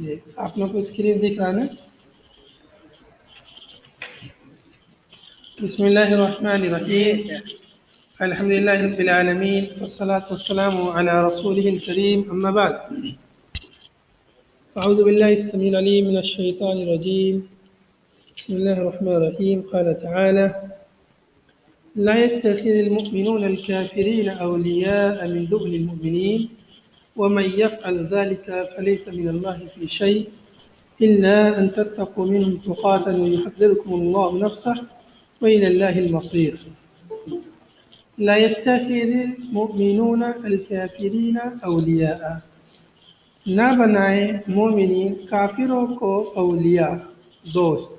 جی آپ لوگ کو اسکرین دکھ رہا ہے نا؟ بسم اللہ الرحمن الرحیم الحمد للہ رب العالمین والصلاة والسلام على رسوله الكریم اما بعد اعوذ باللہ السمیع العلیم من الشیطان الرجیم بسم اللہ الرحمن الرحیم قال تعالی لا يتخذ المؤمنون الكافرين أولياء من دون المؤمنين ومن يفعل ذلك فليس من الله في شيء إلا أن تتقوا منهم تقاتا ويحذركم الله نفسه وإلى الله المصير لا يتخذ المؤمنون الكافرين أولياء نہ بنائیں مومنین کافروں کو اولیاء دوست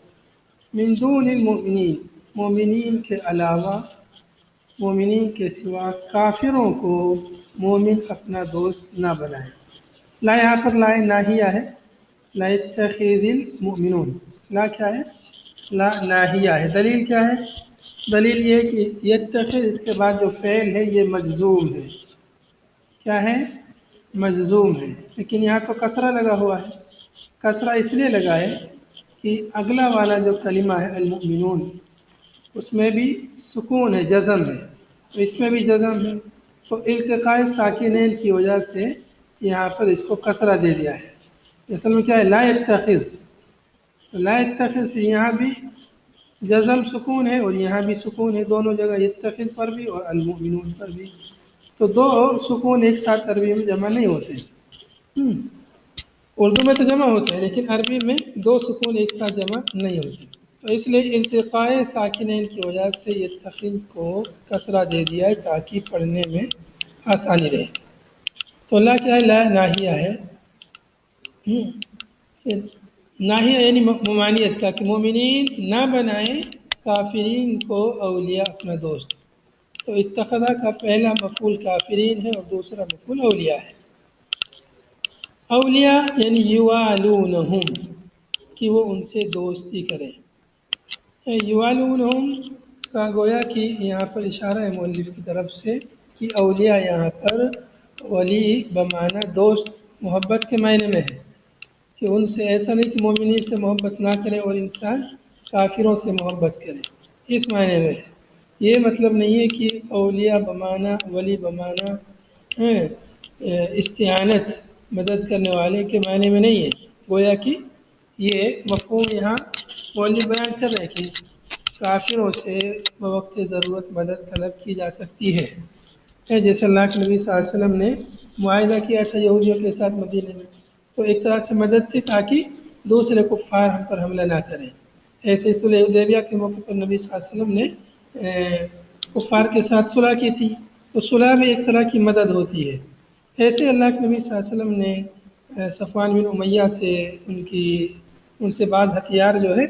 من دون المؤمنین مومنین کے علاوہ مومنین کے سوا کافروں کو مومن اپنا دوست نہ بنائیں۔ لا یہاں پر لا ناہیہ ہے، لا يتخذ المؤمنون، لا کیا ہے؟ لا ناہیہ ہے۔ دلیل کیا ہے؟ دلیل یہ کہ یتخذ اس کے بعد جو فعل ہے یہ مجزوم ہے۔ کیا ہے؟ مجزوم ہے، لیکن یہاں تو کسرہ لگا ہوا ہے۔ کسرہ اس لیے لگا ہے کہ اگلا والا جو کلمہ ہے المؤمنون اس میں بھی سکون ہے، جزم ہے، تو اس میں بھی جزم ہے، تو التقاء ساکنین کی وجہ سے یہاں پر اس کو کسرہ دے دیا ہے۔ اصل میں کیا ہے؟ لا يتخذ، لا يتخذ یہاں بھی جزم سکون ہے اور یہاں بھی سکون ہے، دونوں جگہ یتخذ پر بھی اور المؤمنون پر بھی، تو دو سکون ایک ساتھ عربی میں جمع نہیں ہوتے۔ اردو میں تو جمع ہوتے ہیں لیکن عربی میں دو سکون ایک ساتھ جمع نہیں ہوتے، تو اس لیے التقاء ساکنین کی وجہ سے یتخذ کو کسرہ دے دیا ہے تاکہ پڑھنے میں آسانی رہے۔ تو لا کیا ہے؟ لا ناہیہ ہے۔ ناہیہ یعنی ممانعت کا، کہ مومنین نہ بنائیں کافرین کو اولیاء اپنا دوست۔ تو اتخذہ کا پہلا مفعول کافرین ہے اور دوسرا مفعول اولیاء ہے۔ اولیاء یعنی یوالونہم، کہ وہ ان سے دوستی کریں۔ یوالونہم کا گویا کہ یہاں پر اشارہ ہے مؤلف کی طرف سے کہ اولیاء یہاں پر ولی بمعنی دوست، محبت کے معنی میں ہے، کہ ان سے ایسا نہیں کہ مومنین سے محبت نہ کرے اور انسان کافروں سے محبت کرے، اس معنی میں ہے۔ یہ مطلب نہیں ہے کہ اولیاء بمعنی ولی بمعنی استعانت، مدد کرنے والے کے معنی میں نہیں ہے، گویا کہ یہ مفہوم یہاں مؤلف بیان کر رہے ہیں کہ کافروں سے بوقت ضرورت مدد طلب کی جا سکتی ہے، جیسے اللہ کے نبی صلی اللہ علیہ وسلم نے معاہدہ کیا تھا یہودیوں کے ساتھ مدینے میں، تو ایک طرح سے مدد تھی تاکہ دوسرے کفار ہم پر حملہ نہ کریں۔ ایسے صلح حدیبیہ کے موقع پر نبی صلی اللہ علیہ وسلم نے کفار کے ساتھ صلح کی تھی، تو صلح بھی ایک طرح کی مدد ہوتی ہے۔ ایسے اللہ کے نبی صلی اللہ علیہ وسلم نے صفوان بن امیہ سے ان سے بعض ہتھیار جو ہے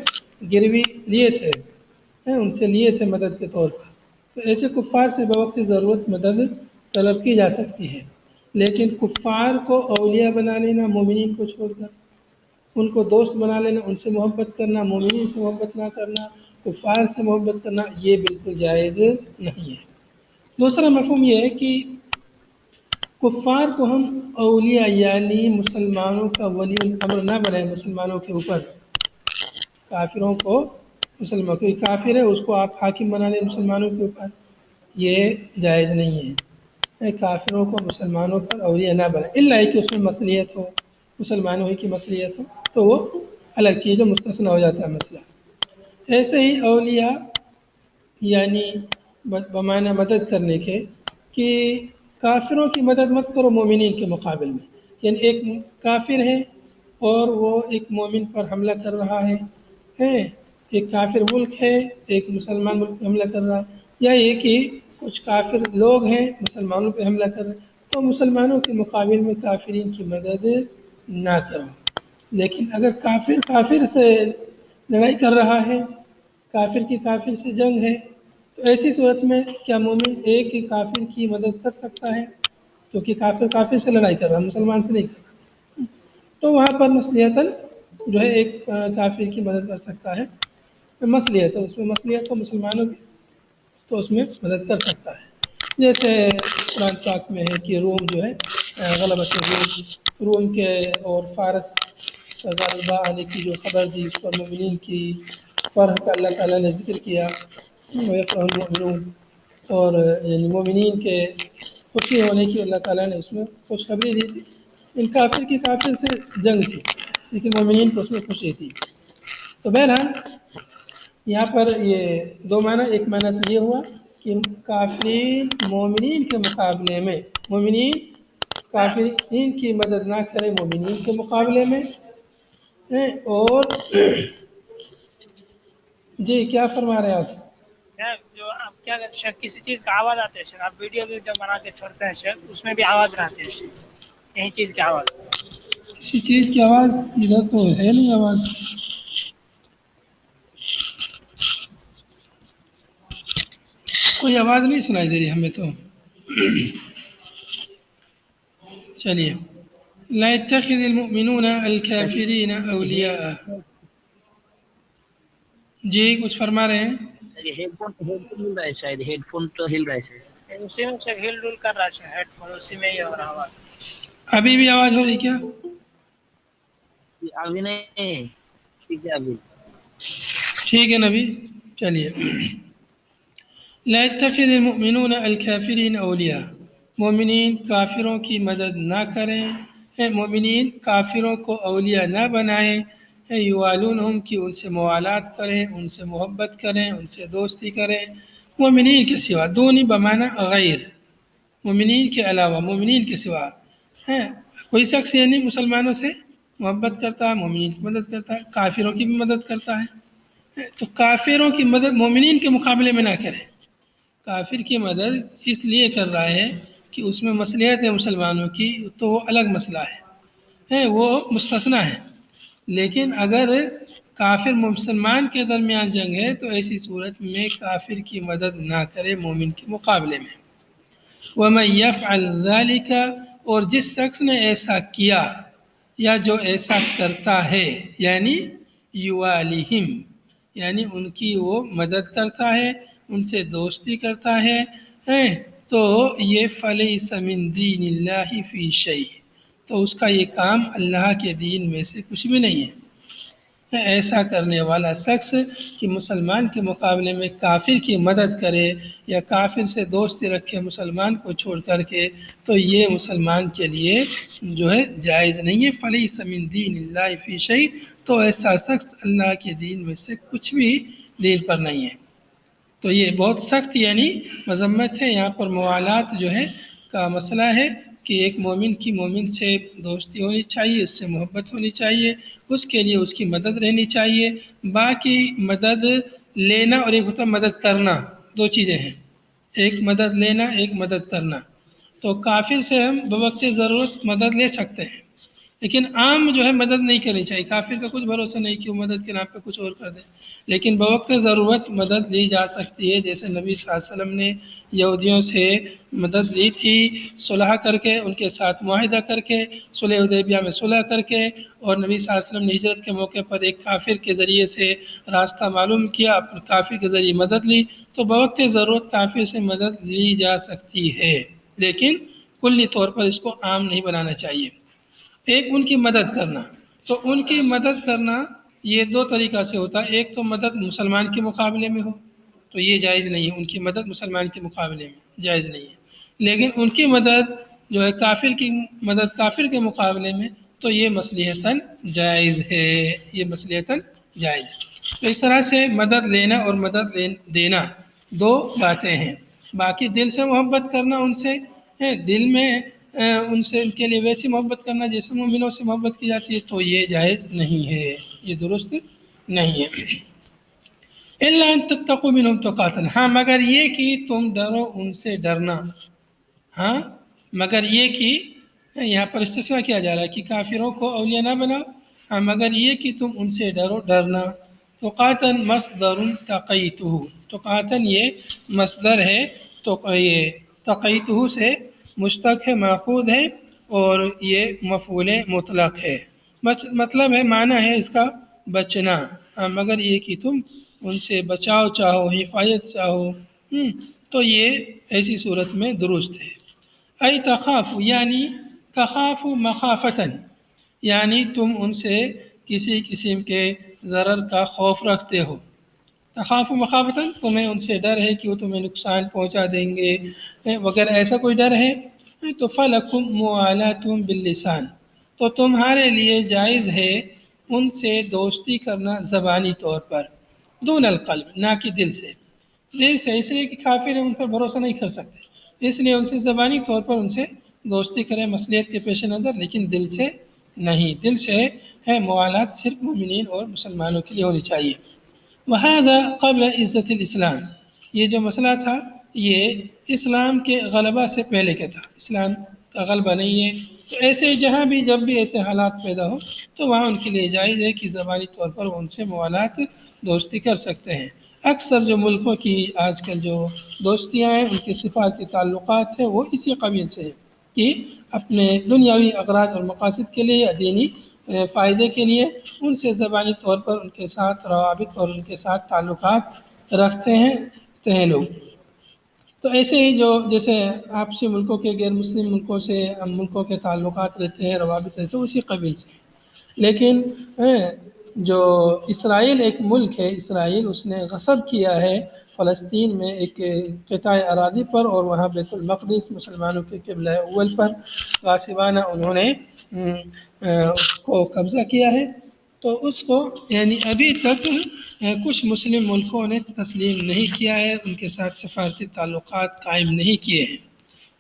گروی لیے تھے، ان سے لیے تھے مدد کے طور پر، تو ایسے کفار سے بوقت ضرورت مدد طلب کی جا سکتی ہے، لیکن کفار کو اولیاء بنا لینا مومنین کو چھوڑ کر، ان کو دوست بنا لینا، ان سے محبت کرنا، مومنین سے محبت نہ کرنا، کفار سے محبت کرنا، یہ بالکل جائز نہیں ہے۔ دوسرا مفہوم یہ ہے کہ کفار کو ہم اولیاء یعنی مسلمانوں کا ولی الامر نہ بنائیں مسلمانوں کے اوپر، کافروں کو مسلمان، کوئی کافر ہے اس کو آپ حاکم بنا لیں مسلمانوں کے اوپر، یہ جائز نہیں ہے۔ کافروں کو مسلمانوں پر اولیاء نہ بنائیں، الا کہ اس میں مصلحت ہو، مسلمانوں ہی کی مصلحت ہو تو وہ الگ چیز ہے، مستثنی ہو جاتا ہے مسئلہ۔ ایسے ہی اولیاء یعنی بمعنی مدد کرنے کے، کہ کافروں کی مدد مت کرو مومنین کے مقابل میں، یعنی ایک کافر ہے اور وہ ایک مومن پر حملہ کر رہا ہے، ایک کافر ملک ہے ایک مسلمان ملک پہ حملہ کر رہا ہے، یا یہ کہ کچھ کافر لوگ ہیں مسلمانوں پہ حملہ کر رہے ہیں، تو مسلمانوں کے مقابل میں کافرین کی مدد نہ کرو۔ لیکن اگر کافر سے لڑائی کر رہا ہے، کافر کی کافر سے جنگ ہے، تو ایسی صورت میں کیا مومن ایک ہی کافر کی مدد کر سکتا ہے؟ کیونکہ کافر سے لڑائی کر رہا ہے، مسلمان سے نہیں کر رہا، تو وہاں پر مصلحتاً جو ہے ایک کافر کی مدد کر سکتا ہے، مصلحت ہے، اس میں مصلحت ہو مسلمانوں کی تو اس میں مدد کر سکتا ہے۔ جیسے قرآن پاک میں ہے کہ روم جو ہے غلبت روم کے اور فارس غلبہ آنے کی جو خبر دی اس پر مومنین کی فرح کا اللہ تعالیٰ نے ذکر کیا، وَيَفْرَحُ الْمُؤْمِنُونَ، اور یعنی مومنین کے خوشی ہونے کی اللہ تعالیٰ نے اس میں خوشخبری دی تھی۔ ان کافر سے جنگ تھی لیکن مومنین کو اس میں خوشی تھی۔ تو بہرحال یہاں پر یہ دو معنی، ایک معنی تو یہ ہوا کہ کافرین مومنین کے مقابلے میں، مومنین کافرین کی مدد نہ کرے مومنین کے مقابلے میں، اور جی کیا فرما رہے ہیں آپ؟ جو آپ کیا کرتے شیخ، کسی چیز کا آواز آتا ہے شیخ، آپ ویڈیو بنا کے چھوڑتے ہیں شیخ، اس میں بھی آواز رہتی ہے شیخ، یہی چیز کی آواز۔ کسی چیز کی آواز ادھر تو ہے نہیں آواز، کوئی آواز نہیں سنائی دے رہی ہمیں تو۔ چلیے، لا يتخذ المؤمنون الكافرین اولیاء۔ جی کچھ فرما رہے ہیں؟ ہیڈ فون مل رہا ہے شاید، ہیڈ فون تو ہل رہا ہے شاید، اسی میں شیخ ہل ڈل کر رہا ہے ہیڈ فون، اسی میں ہی ہو رہا آواز۔ ابھی بھی آواز ہو رہی کیا؟ ابھی نہیں، ٹھیک ہے ابھی ٹھیک ہے نبی، چلیے۔ لا يتخذ المؤمنون الكافرین اولیاء، مومنین کافروں کی مدد نہ کریں، مومنین کافروں کو اولیاء نہ بنائیں، یوالونہم کی ان سے موالات کریں، ان سے محبت کریں، ان سے دوستی کریں، مومنین کے سوا، دونی بمعنی غیر، مومنین کے علاوہ، مومنین کے سوا ہے کوئی شخص یعنی مسلمانوں سے محبت کرتا ہے، مومنین کی مدد کرتا ہے، کافروں کی بھی مدد کرتا ہے، تو کافروں کی مدد مومنین کے مقابلے میں نہ کرے۔ کافر کی مدد اس لیے کر رہا ہے کہ اس میں مصلحت ہے مسلمانوں کی، تو وہ الگ مسئلہ ہے، وہ مستثنیٰ ہے۔ لیکن اگر کافر مسلمان کے درمیان جنگ ہے تو ایسی صورت میں کافر کی مدد نہ کرے مومن کے مقابلے میں۔ وَمَن يَفْعَلْ ذَلِكَ، اور جس شخص نے ایسا کیا یا جو ایسا کرتا ہے، یعنی یوالیہم، یعنی ان کی وہ مدد کرتا ہے، ان سے دوستی کرتا ہے، تو یہ فَلَيْسَ مِن دِينِ اللَّهِ فِي شَيْءٍ، تو اس کا یہ کام اللہ کے دین میں سے کچھ بھی نہیں ہے۔ ایسا کرنے والا شخص کہ مسلمان کے مقابلے میں کافر کی مدد کرے یا کافر سے دوستی رکھے مسلمان کو چھوڑ کر کے، تو یہ مسلمان کے لیے جو ہے جائز نہیں ہے۔ فَلَيْسَ مِن دِينِ اللَّهِ فِي شَيْءٍ، تو ایسا شخص اللہ کے دین میں سے کچھ بھی دین پر نہیں ہے۔ تو یہ بہت سخت یعنی مذمت ہے، یہاں پر موالات جو ہے کا مسئلہ ہے کہ ایک مومن کی مومن سے دوستی ہونی چاہیے، اس سے محبت ہونی چاہیے، اس کے لیے اس کی مدد رہنی چاہیے۔ باقی مدد لینا اور ایک ہوتا ہے مدد کرنا، دو چیزیں ہیں، ایک مدد لینا، ایک مدد کرنا۔ تو کافر سے ہم بوقت ضرورت مدد لے سکتے ہیں، لیکن عام جو ہے مدد نہیں کرنی چاہیے۔ کافر کا کچھ بھروسہ نہیں کہ وہ مدد کے نام پہ کچھ اور کر دے، لیکن بوقت ضرورت مدد لی جا سکتی ہے، جیسے نبی صلی اللہ علیہ وسلم نے یہودیوں سے مدد لی تھی صلح کر کے، ان کے ساتھ معاہدہ کر کے، صلح حدیبیہ میں صلح کر کے، اور نبی صلی اللہ علیہ وسلم نے ہجرت کے موقع پر ایک کافر کے ذریعے سے راستہ معلوم کیا، اپنے کافر کے ذریعے مدد لی، تو بوقت ضرورت کافر سے مدد لی جا سکتی ہے، لیکن کلی طور پر اس کو عام نہیں بنانا چاہیے۔ ایک ان کی مدد کرنا، تو ان کی مدد کرنا یہ دو طریقہ سے ہوتا ہے، ایک تو مدد مسلمان کے مقابلے میں ہو تو یہ جائز نہیں ہے، ان کی مدد مسلمان کے مقابلے میں جائز نہیں ہے، لیکن ان کی مدد جو ہے کافر کی مدد کافر کے مقابلے میں تو یہ مصلحتاً جائز ہے، یہ مصلحتاً جائز ہے۔ تو اس طرح سے مدد لینا اور مدد دینا دو باتیں ہیں۔ باقی دل سے محبت کرنا ان سے، دل میں ان سے ان کے لیے ویسی محبت کرنا جیسے مومنوں سے محبت کی جاتی ہے، تو یہ جائز نہیں ہے، یہ درست نہیں ہے۔ الا ان تتقوا منهم تقاتا، ہاں مگر یہ کہ تم ڈرو ان سے ڈرنا، ہاں مگر یہ کہ یہاں پر استثناء کیا جا رہا ہے کہ کافروں کو اولیاء نہ بناؤ، ہاں مگر یہ کہ تم ان سے ڈرو ڈرنا۔ تقاتا مصدر تقیتہ، تقاتا یہ مصدر ہے، تو یہ تقیتہ سے مشتق ہے، ماخوذ ہے، اور یہ مفعول مطلق ہے، مطلب ہے معنی ہے اس کا بچنا، مگر یہ کہ تم ان سے بچاؤ چاہو، حفاظت چاہو، تو یہ ایسی صورت میں درست ہے۔ ای تخاف، یعنی تخاف مخافتاً، یعنی تم ان سے کسی قسم کے ضرر کا خوف رکھتے ہو، تخاف مخافتاً تمہیں ان سے ڈر ہے کہ وہ تمہیں نقصان پہنچا دیں گے، اگر ایسا کوئی ڈر ہے تو فلکم موالاتم باللسان، تو تمہارے لیے جائز ہے ان سے دوستی کرنا زبانی طور پر، دون القلب، نہ کہ دل سے، دل سے اس لیے کہ کافر ان پر بھروسہ نہیں کر سکتے، اس لیے ان سے زبانی طور پر ان سے دوستی کریں مصلحت کے پیش نظر، لیکن دل سے نہیں، دل سے ہے موالات صرف مومنین اور مسلمانوں کے لیے ہونی چاہیے۔ وہذا قبل عزت الاسلام، یہ جو مسئلہ تھا یہ اسلام کے غلبہ سے پہلے کا تھا، اسلام کا غلبہ نہیں ہے، تو ایسے جہاں بھی جب بھی ایسے حالات پیدا ہو تو وہاں ان کے لیے جائز ہے کہ زبانی طور پر ان سے موالات دوستی کر سکتے ہیں۔ اکثر جو ملکوں کی آج کل جو دوستیاں ہیں ان کے سفارتی تعلقات ہیں وہ اسی قبیل سے ہیں کہ اپنے دنیاوی اغراض اور مقاصد کے لیے یا دینی فائدے کے لیے ان سے زبانی طور پر ان کے ساتھ روابط اور ان کے ساتھ تعلقات رکھتے ہیں لوگ۔ تو ایسے ہی جو جیسے آپسی ملکوں کے غیر مسلم ملکوں سے ملکوں کے تعلقات رہتے ہیں، روابط رہتے ہیں، اسی قبیل سے۔ لیکن جو اسرائیل ایک ملک ہے، اسرائیل اس نے غصب کیا ہے فلسطین میں ایک قطع اراضی پر، اور وہاں بیت المقدس مسلمانوں کے قبلہ اول پر غاصبانہ انہوں نے اس کو قبضہ کیا ہے، تو اس کو یعنی ابھی تک کچھ مسلم ملکوں نے تسلیم نہیں کیا ہے، ان کے ساتھ سفارتی تعلقات قائم نہیں کیے ہیں۔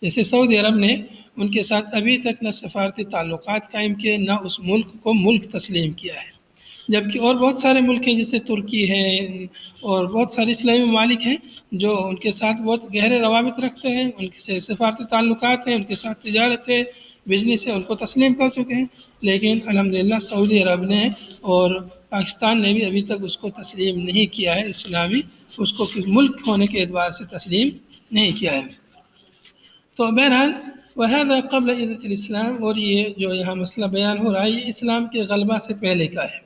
جیسے سعودی عرب نے ان کے ساتھ ابھی تک نہ سفارتی تعلقات قائم کیے، نہ اس ملک کو ملک تسلیم کیا ہے، جبکہ اور بہت سارے ملک ہیں جیسے ترکی ہے اور بہت سارے اسلامی ممالک ہیں جو ان کے ساتھ بہت گہرے روابط رکھتے ہیں، ان سے سفارتی تعلقات ہیں، ان کے ساتھ تجارت ہے، بزنس ہے، ان کو تسلیم کر چکے ہیں، لیکن الحمدللہ سعودی عرب نے اور پاکستان نے بھی ابھی تک اس کو تسلیم نہیں کیا ہے، اسلامی اس کو ملک ہونے کے اعتبار سے تسلیم نہیں کیا ہے۔ تو بہرحال وہذا قبل عزت الاسلام، اور یہ جو یہاں مسئلہ بیان ہو رہا ہے یہ اسلام کے غلبہ سے پہلے کا ہے۔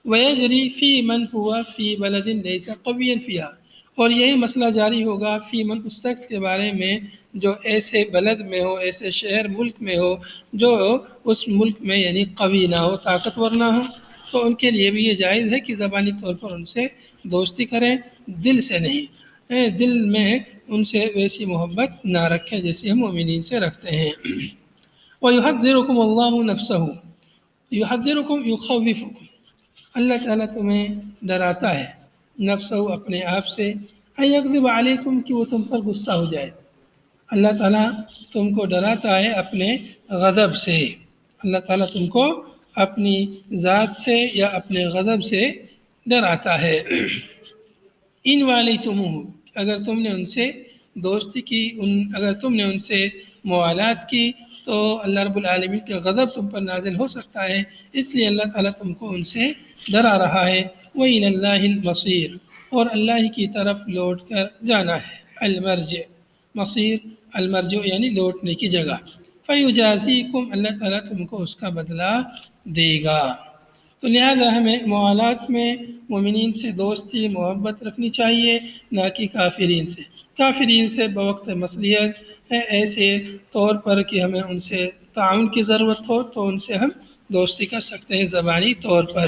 وَيَجْرِي فِي مَنْ هُوَ فِي بَلَدٍ لَيْسَ قَوِيًّا فِيهَا، اور یہی مسئلہ جاری ہوگا فی من، اس شخص کے بارے میں جو ایسے بلد میں ہو، ایسے شہر ملک میں ہو جو اس ملک میں یعنی قوی نہ ہو، طاقتور نہ ہو، تو ان کے لیے بھی یہ جائز ہے کہ زبانی طور پر ان سے دوستی کریں، دل سے نہیں، دل میں ان سے ویسی محبت نہ رکھیں جیسے ہم مومنین سے رکھتے ہیں۔ وَيُحَذِّرُكُمُ اللَّهُ نَفْسَهُ، يُحَذِّرُكُمْ يُخَوِّفُكُمْ، اللہ تعالیٰ تمہیں ڈراتا ہے، نفسہ اپنے آپ سے، ان یغضب علیکم، کہ وہ تم پر غصہ ہو جائے، اللہ تعالیٰ تم کو ڈراتا ہے اپنے غضب سے، اللہ تعالیٰ تم کو اپنی ذات سے یا اپنے غضب سے ڈراتا ہے۔ ان والیتموہ، اگر تم نے ان سے دوستی کی، اگر تم نے ان سے موالات کی تو اللہ رب العالمین کا غضب تم پر نازل ہو سکتا ہے، اس لیے اللہ تعالیٰ تم کو ان سے ڈرا رہا ہے۔ وَإِلَى اللَّهِ الْمَصِيرُ، اور اللہ کی طرف لوٹ کر جانا ہے، المرجع، مصیر المرجع یعنی لوٹنے کی جگہ، فَيُجَازِيكُمْ، اللہ تعالیٰ تم کو اس کا بدلہ دے گا۔ تو لہذا ہمیں موالات میں مومنین سے دوستی محبت رکھنی چاہیے، نہ کہ کافرین سے، کافرین سے بوقت مصلحت ہے، ایسے طور پر کہ ہمیں ان سے تعاون کی ضرورت ہو تو ان سے ہم دوستی کر سکتے ہیں زبانی طور پر،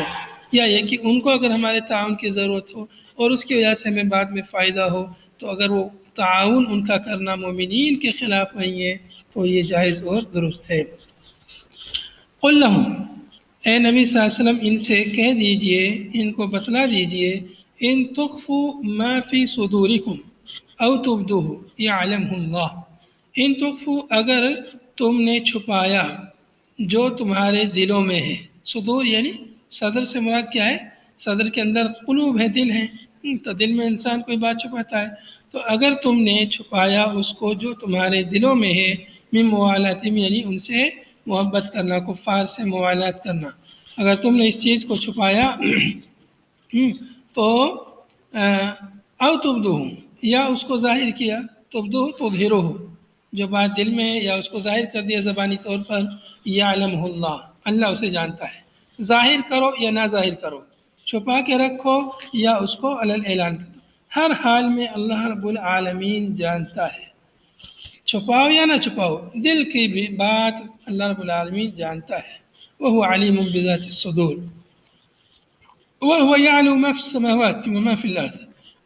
یا یہ کہ ان کو اگر ہمارے تعاون کی ضرورت ہو اور اس کی وجہ سے ہمیں بعد میں فائدہ ہو، تو اگر وہ تعاون ان کا کرنا مومنین کے خلاف نہیں ہے تو یہ جائز اور درست ہے۔ قل لہم، اے نبی صلی اللہ علیہ وسلم ان سے کہہ دیجئے، ان کو بتلا دیجئے، ان تخفوا ما فی صدورکم او تبدوہ یعلمہ اللہ، ان تخفوا، اگر تم نے چھپایا جو تمہارے دلوں میں ہے، صدور یعنی صدر سے مراد کیا ہے، صدر کے اندر قلوب ہے، دل ہے، تو دل میں انسان کوئی بات چھپاتا ہے، تو اگر تم نے چھپایا اس کو جو تمہارے دلوں میں ہے، من موالاتم یعنی ان سے محبت کرنا، کفار سے موالات کرنا، اگر تم نے اس چیز کو چھپایا تو او تبدوہ، یا اس کو ظاہر کیا، تبدوہ تظہروہ، جو بات دل میں ہے یا اس کو ظاہر کر دیا زبانی طور پر، یعلمہ اللہ، اللہ اسے جانتا ہے، ظاہر کرو یا نہ ظاہر کرو، چھپا کے رکھو یا اس کو علن اعلان کرو، ہر حال میں اللہ رب العالمین جانتا ہے، چھپاؤ یا نہ چھپاؤ، دل کی بھی بات اللہ رب العالمین جانتا ہے، وہو علیم بذات الصدور، وَهُوَ يَعْلَمُ مَا فِي السَّمَاوَاتِ وَمَا فِي الْأَرْضِ،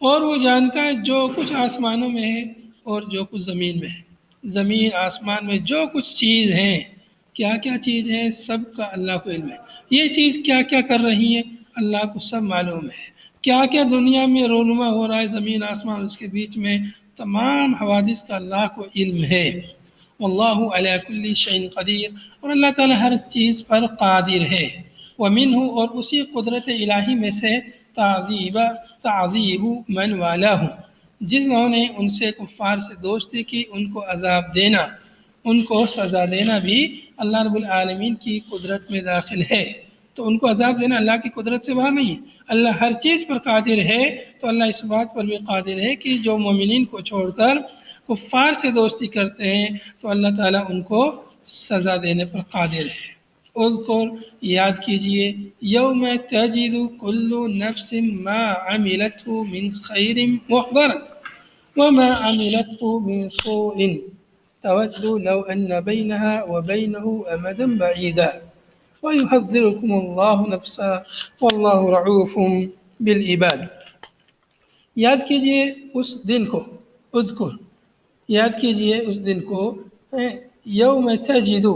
اور وہ جانتا ہے جو کچھ آسمانوں میں ہے اور جو کچھ زمین میں ہے۔ زمین آسمان میں جو کچھ چیز ہیں، کیا کیا چیز ہے، سب کا اللہ کو علم ہے۔ یہ چیز کیا کیا کر رہی ہے، اللہ کو سب معلوم ہے۔ کیا کیا دنیا میں رونما ہو رہا ہے، زمین آسمان اس کے بیچ میں، تمام حوادث کا اللہ کو علم ہے۔ واللہ علی کل شیء قدیر، اور اللہ تعالیٰ ہر چیز پر قادر ہے۔ ومنہ، اور اسی قدرت الہی میں سے تعذیب من والہ، جنہوں نے ان سے کفار سے دوستی کی ان کو عذاب دینا، ان کو سزا دینا بھی اللہ رب العالمین کی قدرت میں داخل ہے۔ تو ان کو عذاب دینا اللہ کی قدرت سے باہر نہیں ہے، اللہ ہر چیز پر قادر ہے۔ تو اللہ اس بات پر بھی قادر ہے کہ جو مومنین کو چھوڑ کر کفار سے دوستی کرتے ہیں تو اللہ تعالیٰ ان کو سزا دینے پر قادر ہے۔ اذکر، یاد کیجئے، یوم تجد کل نفس ما عملته من خیر محضرا وما عملته من سوء تود لو ان بینها وبینه امدا بعیدا وَيُحَذِّرُكُمُ اللَّهُ نَفْسَهُ وَاللَّهُ رَعُوفٌ بِالْعِبَادِ۔ یاد کیجئے اس دن کو، اذکر، یاد کیجئے اس دن کو، یوم تجد،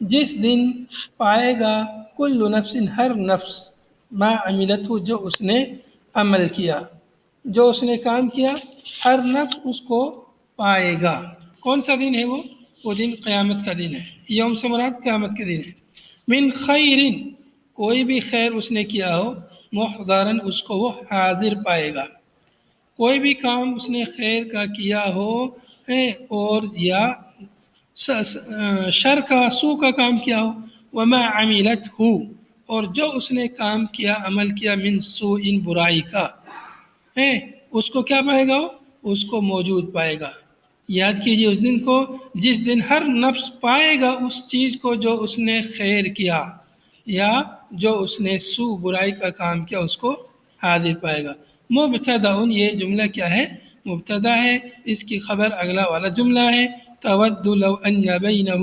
جس دن پائے گا، کل نفس، ہر نفس، ما عملت، جو اس نے عمل کیا، جو اس نے کام کیا، ہر نفس اس کو پائے گا۔ کون سا دن ہے وہ دن قیامت کا دن ہے۔ یوم سے مراد قیامت کے دن ہے۔ من خیرن، کوئی بھی خیر اس نے کیا ہو، محضرن، اس کو وہ حاضر پائے گا۔ کوئی بھی کام اس نے خیر کا کیا ہو اور یا شر کا، سو کا کام کیا ہو، وما عملت ہو، اور جو اس نے کام کیا، عمل کیا، من سوء، برائی کا، اس کو کیا پائے گا، اس کو موجود پائے گا۔ یاد کیجئے اس دن کو جس دن ہر نفس پائے گا اس چیز کو جو اس نے خیر کیا، یا جو اس نے سو، برائی کا کام کیا، اس کو حاضر پائے گا۔ مبتدا، یہ جملہ کیا ہے، مبتدا ہے، اس کی خبر اگلا والا جملہ ہے، تود لو ان بینہ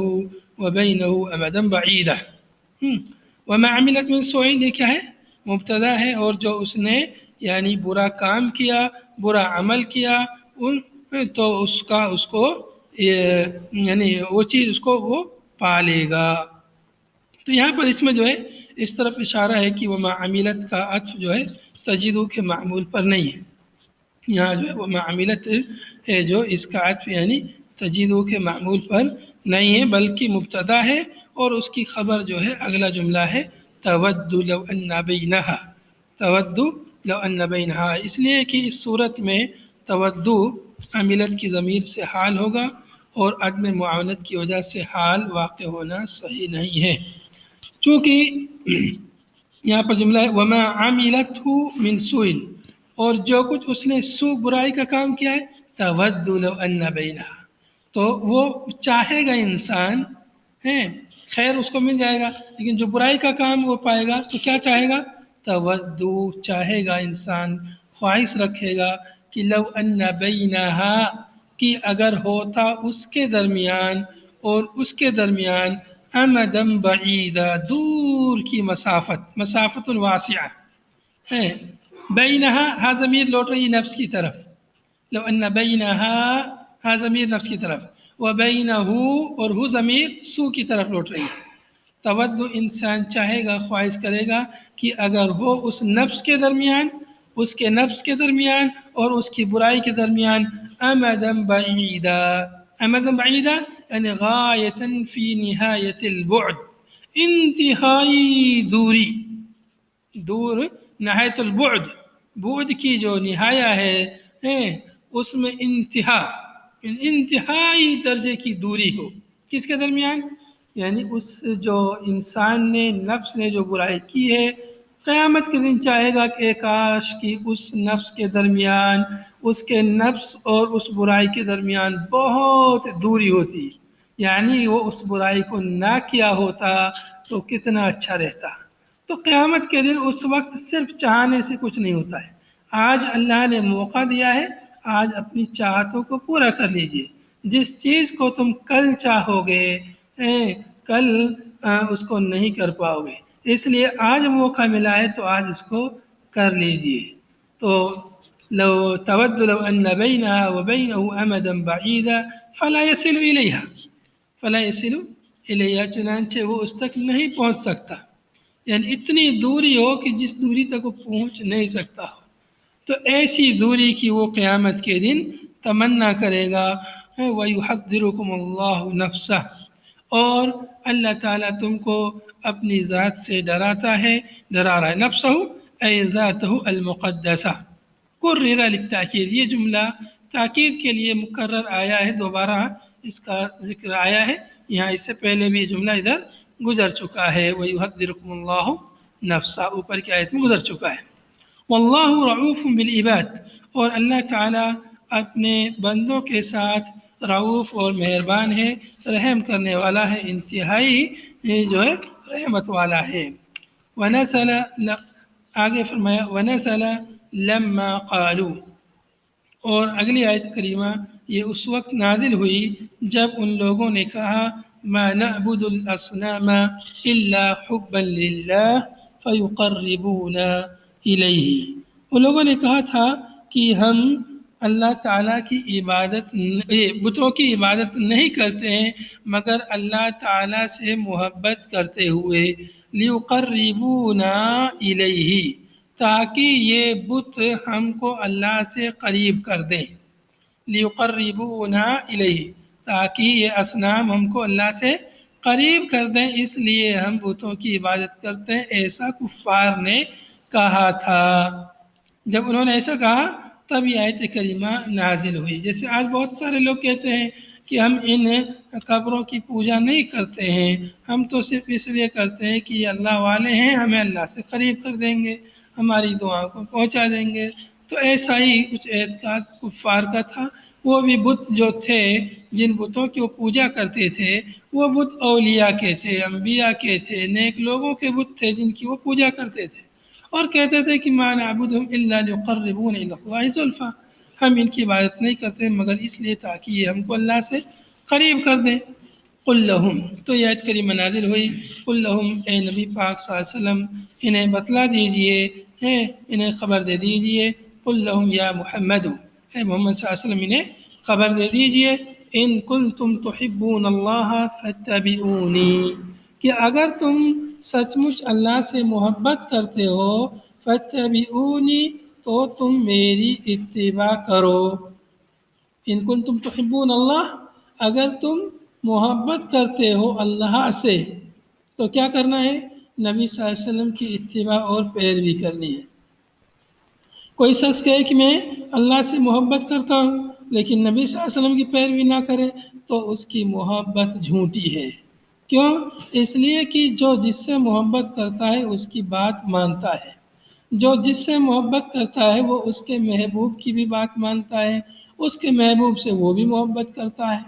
وبینہ امدا بعیدا۔ وما عملت من سوء، یہ کیا ہے، مبتدا ہے، اور جو اس نے یعنی برا کام کیا، برا عمل کیا، تو اس کو یعنی وہ چیز اس کو وہ پالے گا۔ تو یہاں پر اس میں جو ہے اس طرف اشارہ ہے کہ وما عملت کا عطف جو ہے تجدو کے معمول پر نہیں ہے۔ یہاں جو ہے وما عملت ہے جو اس کا عطف یعنی تجدو کے معمول پر نہیں ہے، بلکہ مبتدا ہے، اور اس کی خبر جو ہے اگلا جملہ ہے، تود لو ان بینہا، تود لو ان بینہا، اس لیے کہ اس صورت میں تود عملت کی ضمیر سے حال ہوگا، اور عدم معاونت کی وجہ سے حال واقع ہونا صحیح نہیں ہے، چونکہ یہاں پر جملہ ہے وما عملتہ من سوء، اور جو کچھ اس نے سو، برائی کا کام کیا ہے، تود لو ان بینہا، تو وہ چاہے گا انسان ہے، خیر اس کو مل جائے گا، لیکن جو برائی کا کام وہ پائے گا تو کیا چاہے گا، تود، چاہے گا انسان، خواہش رکھے گا کہ لو ان بینہا، کہ اگر ہوتا اس کے درمیان اور اس کے درمیان امدن بعیدا، دور کی مسافت، مسافت واسعہ ہے، بینہا، ہا ضمیر لوٹ رہی ہے نفس کی طرف، لو ان بینہا، ہا ضمیر نفس کی طرف، وبینہ، اور ہو ضمیر سو کی طرف لوٹ رہی ہے۔ تود، انسان چاہے گا، خواہش کرے گا کہ اگر ہو اس نفس کے درمیان، اس کے نفس کے درمیان اور اس کی برائی کے درمیان امدن بعیدا، امدن بعیدا یعنی غایتاً فی نہایت البعد، انتہائی دوری، دور، نہایت البعد، بعد کی جو نہایا ہے اس میں انتہائی درجے کی دوری ہو، کس کے درمیان، یعنی اس جو انسان نے، نفس نے جو برائی کی ہے، قیامت کے دن چاہے گا کہ کاش کی اس نفس کے درمیان، اس کے نفس اور اس برائی کے درمیان بہت دوری ہوتی، یعنی وہ اس برائی کو نہ کیا ہوتا تو کتنا اچھا رہتا۔ تو قیامت کے دن اس وقت صرف چاہنے سے کچھ نہیں ہوتا ہے، آج اللہ نے موقع دیا ہے، آج اپنی چاہتوں کو پورا کر لیجئے، جس چیز کو تم کل چاہو گے کل اس کو نہیں کر پاؤ گے، اس لیے آج موقع ملا ہے تو آج اس کو کر لیجئے. تو لو تود لو ان بینها وبینه امدا بعیدا فلا يصل الیہا فلا يصل الیہا چنانچہ وہ اس تک نہیں پہنچ سکتا، یعنی اتنی دوری ہو کہ جس دوری تک وہ پہنچ نہیں سکتا ہو، تو ایسی دوری کی وہ قیامت کے دن تمنا کرے گا. وَيُحَذِّرُكُمُ اللَّهُ نَفْسَهُ، اور اللہ تعالیٰ تم کو اپنی ذات سے ڈراتا ہے، ڈرا رہا ہے. نفسہ اے ذاتہ المقدسہ. قرر للتاکید، یہ جملہ تاکید کے لیے مکرر آیا ہے، دوبارہ اس کا ذکر آیا ہے. یہاں اس سے پہلے بھی یہ جملہ ادھر گزر چکا ہے. وَيُحَذِّرُكُمُ اللَّهُ نَفْسَهُ اوپر کی آیت میں گزر چکا ہے. واللہ رعوف بالعباد، اور اللہ تعالیٰ اپنے بندوں کے ساتھ رعوف اور مہربان ہے، رحم کرنے والا ہے، انتہائی جو ہے رحمت والا ہے. ونزل آگے فرمایا ونزل لما قالوا، اور اگلی آیت کریمہ یہ اس وقت نازل ہوئی جب ان لوگوں نے کہا ما نعبد الاصنام الا حبا للہ فیقربونا الیہ. ان لوگوں نے کہا تھا کہ ہم اللہ تعالیٰ کی عبادت بتوں کی عبادت نہیں کرتے ہیں مگر اللہ تعالیٰ سے محبت کرتے ہوئے. لیقربونا الیہ، تاکہ یہ بت ہم کو اللہ سے قریب کر دیں. لیقربونا الیہ، تاکہ یہ اصنام ہم کو اللہ سے قریب کر دیں، اس لیے ہم بتوں کی عبادت کرتے ہیں، ایسا کفار نے کہا تھا. جب انہوں نے ایسا کہا تب یہ آیت کریمہ نازل ہوئی. جیسے آج بہت سارے لوگ کہتے ہیں کہ ہم ان قبروں کی پوجا نہیں کرتے ہیں، ہم تو صرف اس لیے کرتے ہیں کہ یہ اللہ والے ہیں، ہمیں اللہ سے قریب کر دیں گے، ہماری دعاؤں کو پہنچا دیں گے. تو ایسا ہی کچھ اعتقاد کفار کا تھا. وہ بھی بت جو تھے، جن بتوں کی وہ پوجا کرتے تھے، وہ بت اولیاء کے تھے، انبیاء کے تھے، نیک لوگوں کے بت تھے جن کی وہ پوجا کرتے تھے، اور کہتے تھے کہ ما نعبدہم الا لیقربونا الی اللہ زلفی، ہم ان کی عبادت نہیں کرتے مگر اس لیے تاکہ یہ ہم کو اللہ سے قریب کر دیں. قل لہم، تو یہ آیت کریمہ نازل ہوئی. قل لہم، اے نبی پاک صلی اللہ علیہ وسلم انہیں بتلا دیجئے، انہیں خبر دے دیجئے. قل لہم یا محمد، اے محمد صلی اللہ علیہ وسلم انہیں خبر دے دیجئے. ان کنتم تحبون اللہ فاتبعونی، کہ اگر تم سچ مچ اللہ سے محبت کرتے ہو، فاتبعونی، تو تم میری اتباع کرو. ان کنتم تحبون اللہ، اگر تم محبت کرتے ہو اللہ سے تو کیا کرنا ہے؟ نبی صلی اللہ علیہ وسلم کی اتباع اور پیروی کرنی ہے. کوئی شخص کہے کہ میں اللہ سے محبت کرتا ہوں لیکن نبی صلی اللہ علیہ وسلم کی پیروی نہ کرے تو اس کی محبت جھوٹی ہے. کیوں؟ اس لیے کہ جو جس سے محبت کرتا ہے اس کی بات مانتا ہے، جو جس سے محبت کرتا ہے وہ اس کے محبوب کی بھی بات مانتا ہے، اس کے محبوب سے وہ بھی محبت کرتا ہے.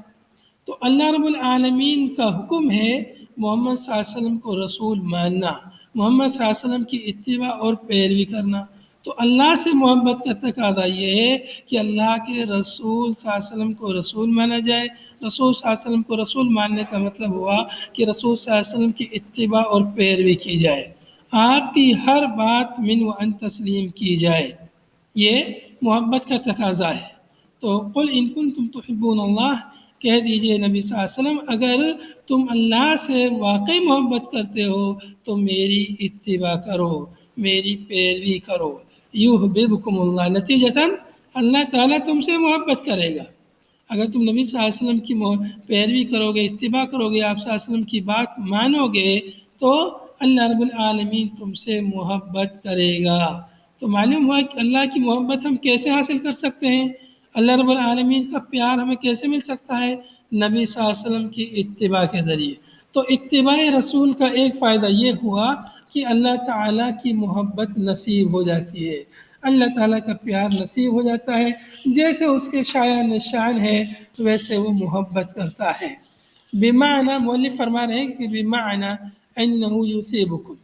تو اللہ رب العالمین کا حکم ہے محمد صلی اللہ علیہ وسلم کو رسول ماننا، محمد صلی اللہ علیہ وسلم کی اتباع اور پیروی کرنا. تو اللہ سے محبت کا تقاضا یہ ہے کہ اللہ کے رسول صلی اللہ علیہ وسلم کو رسول مانا جائے. رسول صلی اللہ علیہ وسلم کو رسول ماننے کا مطلب ہوا کہ رسول صلی اللہ علیہ وسلم کی اتباع اور پیروی کی جائے، آپ کی ہر بات من و ان تسلیم کی جائے. یہ محبت کا تقاضا ہے. تو قل ان کنتم تحبون اللہ، کہہ دیجئے نبی صلی اللہ علیہ وسلم اگر تم اللہ سے واقعی محبت کرتے ہو تو میری اتباع کرو، میری پیروی کرو. یحببکم اللہ، نتیجتاً اللہ تعالیٰ تم سے محبت کرے گا. اگر تم نبی صلی اللہ علیہ وسلم کی پیروی کرو گے، اتباع کرو گے، آپ صلی اللہ علیہ وسلم کی بات مانو گے تو اللہ رب العالمین تم سے محبت کرے گا. تو معلوم ہوا کہ اللہ کی محبت ہم کیسے حاصل کر سکتے ہیں، اللہ رب العالمین کا پیار ہمیں کیسے مل سکتا ہے؟ نبی صلی اللہ علیہ وسلم کی اتباع کے ذریعے. تو اتباع رسول کا ایک فائدہ یہ ہوا کہ اللہ تعالیٰ کی محبت نصیب ہو جاتی ہے، اللہ تعالیٰ کا پیار نصیب ہو جاتا ہے. جیسے اس کے شایع نشان ہے ویسے وہ محبت کرتا ہے. بمعنی، مؤلف فرما رہے ہیں کہ بمعنی انہ یصیبکم،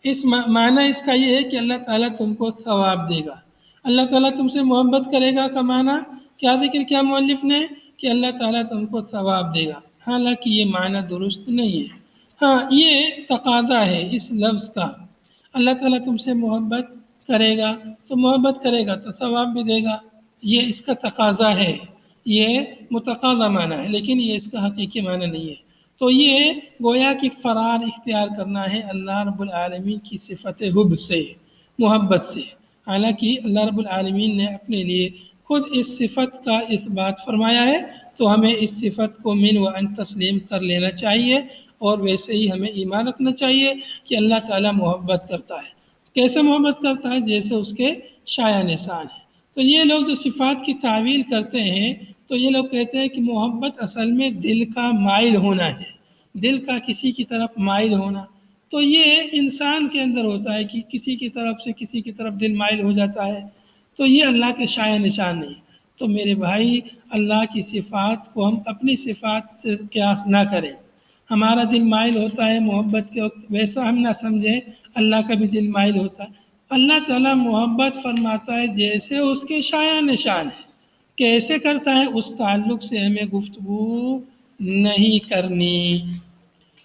اس معنی اس کا یہ ہے کہ اللہ تعالیٰ تم کو ثواب دے گا. اللہ تعالیٰ تم سے محبت کرے گا کا معنی کیا ذکر کیا مؤلف نے؟ کہ اللہ تعالیٰ تم کو ثواب دے گا. حالانکہ یہ معنی درست نہیں ہے. ہاں، یہ تقاضا ہے اس لفظ کا، اللہ تعالیٰ تم سے محبت کرے گا تو محبت کرے گا تو ثواب بھی دے گا، یہ اس کا تقاضا ہے، یہ متقاضا معنی ہے، لیکن یہ اس کا حقیقی معنی نہیں ہے۔ تو یہ گویا کہ فرار اختیار کرنا ہے اللہ رب العالمین کی صفت حب سے، محبت سے، حالانکہ اللہ رب العالمین نے اپنے لیے خود اس صفت کا اثبات فرمایا ہے، تو ہمیں اس صفت کو من و ان تسلیم کر لینا چاہیے، اور ویسے ہی ہمیں ایمان رکھنا چاہیے کہ اللہ تعالیٰ محبت کرتا ہے۔ کیسے محبت کرتا ہے؟ جیسے اس کے شایع نشان ہے۔ تو یہ لوگ جو صفات کی تعویل کرتے ہیں تو یہ لوگ کہتے ہیں کہ محبت اصل میں دل کا مائل ہونا ہے، دل کا کسی کی طرف مائل ہونا۔ تو یہ انسان کے اندر ہوتا ہے کہ کسی کی طرف سے کسی کی طرف دل مائل ہو جاتا ہے، تو یہ اللہ کے شایع نشان نہیں۔ تو میرے بھائی، اللہ کی صفات کو ہم اپنی صفات سے قیاس نہ کریں۔ ہمارا دل مائل ہوتا ہے محبت کے وقت، ویسا ہم نہ سمجھیں اللہ کا بھی دل مائل ہوتا ہے۔ اللہ تعالیٰ محبت فرماتا ہے جیسے اس کے شایع نشان ہے، کیسے کرتا ہے اس تعلق سے ہمیں گفتگو نہیں کرنی۔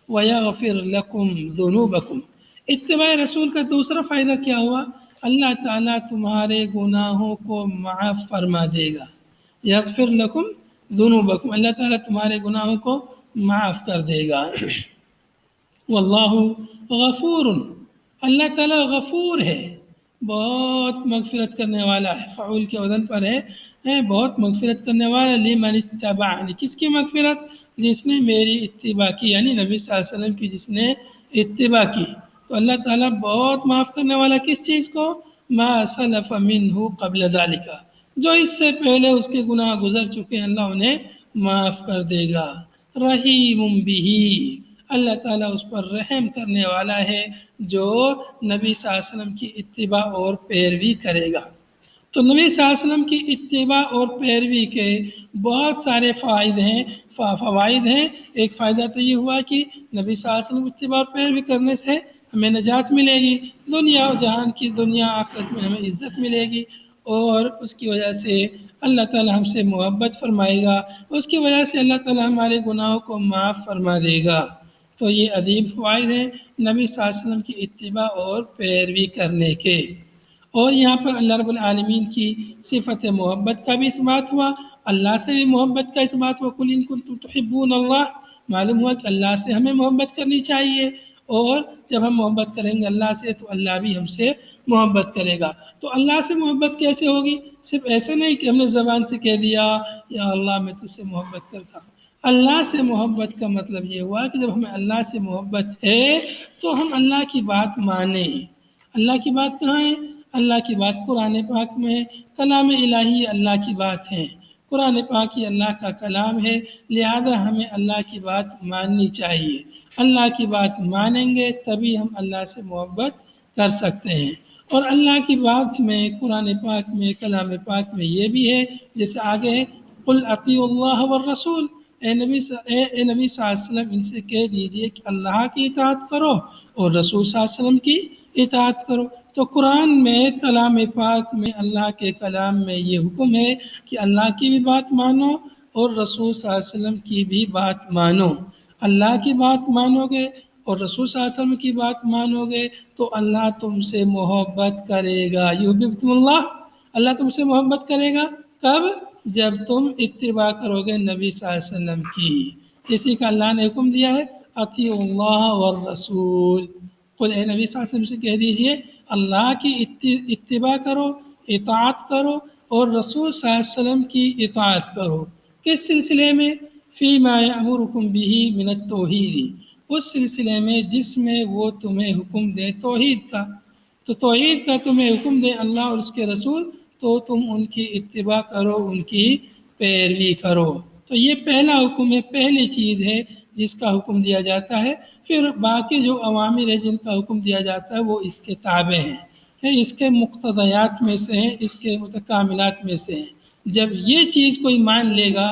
وَيَغْفِرْ لَكُمْ ذُنُوبَكُمْ، اتباع رسول کا دوسرا فائدہ کیا ہوا؟ اللہ تعالیٰ تمہارے گناہوں کو معاف فرما دے گا۔ یغفر لکم ذنوبکم، اللہ تعالیٰ تمہارے گناہوں کو معاف کر دے گا۔ واللہ غفور، اللہ تعالیٰ غفور ہے، بہت مغفرت کرنے والا ہے، فعول کے وزن پر ہے، بہت مغفرت کرنے والا۔ لمن اتبعنی، کس کی مغفرت؟ جس نے میری اتباع کی، یعنی نبی صلی اللہ علیہ وسلم کی جس نے اتباع کی۔ تو اللہ تعالیٰ بہت معاف کرنے والا کس چیز کو؟ ما سلف منہ قبل ذالک، جو اس سے پہلے اس کے گناہ گزر چکے ہیں اللہ انہیں معاف کر دے گا۔ رحیم بہ، اللہ تعالیٰ اس پر رحم کرنے والا ہے جو نبی صلی اللہ علیہ وسلم کی اتباع اور پیروی کرے گا۔ تو نبی صلی اللہ علیہ وسلم کی اتباع اور پیروی کے بہت سارے فوائد ہیں۔ ایک فائدہ تو یہ ہوا کہ نبی صلی اللہ علیہ وسلم کی اتباع اور پیروی کرنے سے ہمیں نجات ملے گی، دنیا و جہان کی، دنیا آخرت میں ہمیں عزت ملے گی، اور اس کی وجہ سے اللہ تعالیٰ ہم سے محبت فرمائے گا، اس کی وجہ سے اللہ تعالیٰ ہمارے گناہوں کو معاف فرما دے گا۔ تو یہ عظیم فوائد ہیں نبی صلی اللہ علیہ وسلم کی اتباع اور پیروی کرنے کے۔ اور یہاں پر اللہ رب العالمین کی صفت محبت کا بھی اثبات ہوا، اللہ سے بھی محبت کا اثبات ہوا۔ قل ان کنتم تحبون اللہ، معلوم ہوا کہ اللہ سے ہمیں محبت کرنی چاہیے، اور جب ہم محبت کریں گے اللہ سے تو اللہ بھی ہم سے محبت کرے گا۔ تو اللہ سے محبت کیسے ہوگی؟ صرف ایسے نہیں کہ ہم نے زبان سے کہہ دیا یا اللہ میں تجھ سے محبت کرتا ہوں۔ اللہ سے محبت کا مطلب یہ ہوا کہ جب ہمیں اللہ سے محبت ہے تو ہم اللہ کی بات مانیں۔ اللہ کی بات کہاں ہے؟ اللہ کی بات قرآن پاک میں ہے، کلام الہی اللہ کی بات ہے، قرآن پاک ہی اللہ کا کلام ہے، لہذا ہمیں اللہ کی بات ماننی چاہیے۔ اللہ کی بات مانیں گے تبھی ہم اللہ سے محبت کر سکتے ہیں۔ اور اللہ کی بات میں، قرآن پاک میں، کلام پاک میں یہ بھی ہے، جیسے آگے ہے قل اطیعوا اللہ والرسول، اے نبی صلی اللہ علیہ وسلم ان سے کہہ دیجئے کہ اللہ کی اطاعت کرو اور رسول صلی اللہ علیہ وسلم کی اطاعت کرو۔ تو قرآن میں، کلام پاک میں، اللہ کے کلام میں یہ حکم ہے کہ اللہ کی بھی بات مانو اور رسول صلی اللہ علیہ وسلم کی بھی بات مانو۔ اللہ کی بات مانو گے اور رسول صلی اللہ علیہ وسلم کی بات مانو گے تو اللہ تم سے محبت کرے گا۔ یحببکم اللہ، اللہ تم سے محبت کرے گا کب؟ جب تم اتباع کرو گے نبی صلی اللہ علیہ وسلم کی۔ اسی کا اللہ نے حکم دیا ہے اطیعوا اللہ والرسول۔ قل، اے نبی صلی اللہ علیہ وسلم سے کہہ دیجئے اللہ کی اتباع کرو، اطاعت کرو، اور رسول صلی اللہ علیہ وسلم کی اطاعت کرو۔ کس سلسلے میں؟ فیما یأمرکم بہ من التوحید، اس سلسلے میں جس میں وہ تمہیں حکم دے توحید کا۔ تو توحید کا تمہیں حکم دے اللہ اور اس کے رسول، تو تم ان کی اتباع کرو، ان کی پیروی کرو۔ تو یہ پہلا حکم ہے، پہلی چیز ہے جس کا حکم دیا جاتا ہے۔ پھر باقی جو اوامر ہے جن کا حکم دیا جاتا ہے وہ اس کے تابع ہیں، اس کے مقتضیات میں سے ہیں، اس کے متکاملات میں سے ہیں۔ جب یہ چیز کوئی مان لے گا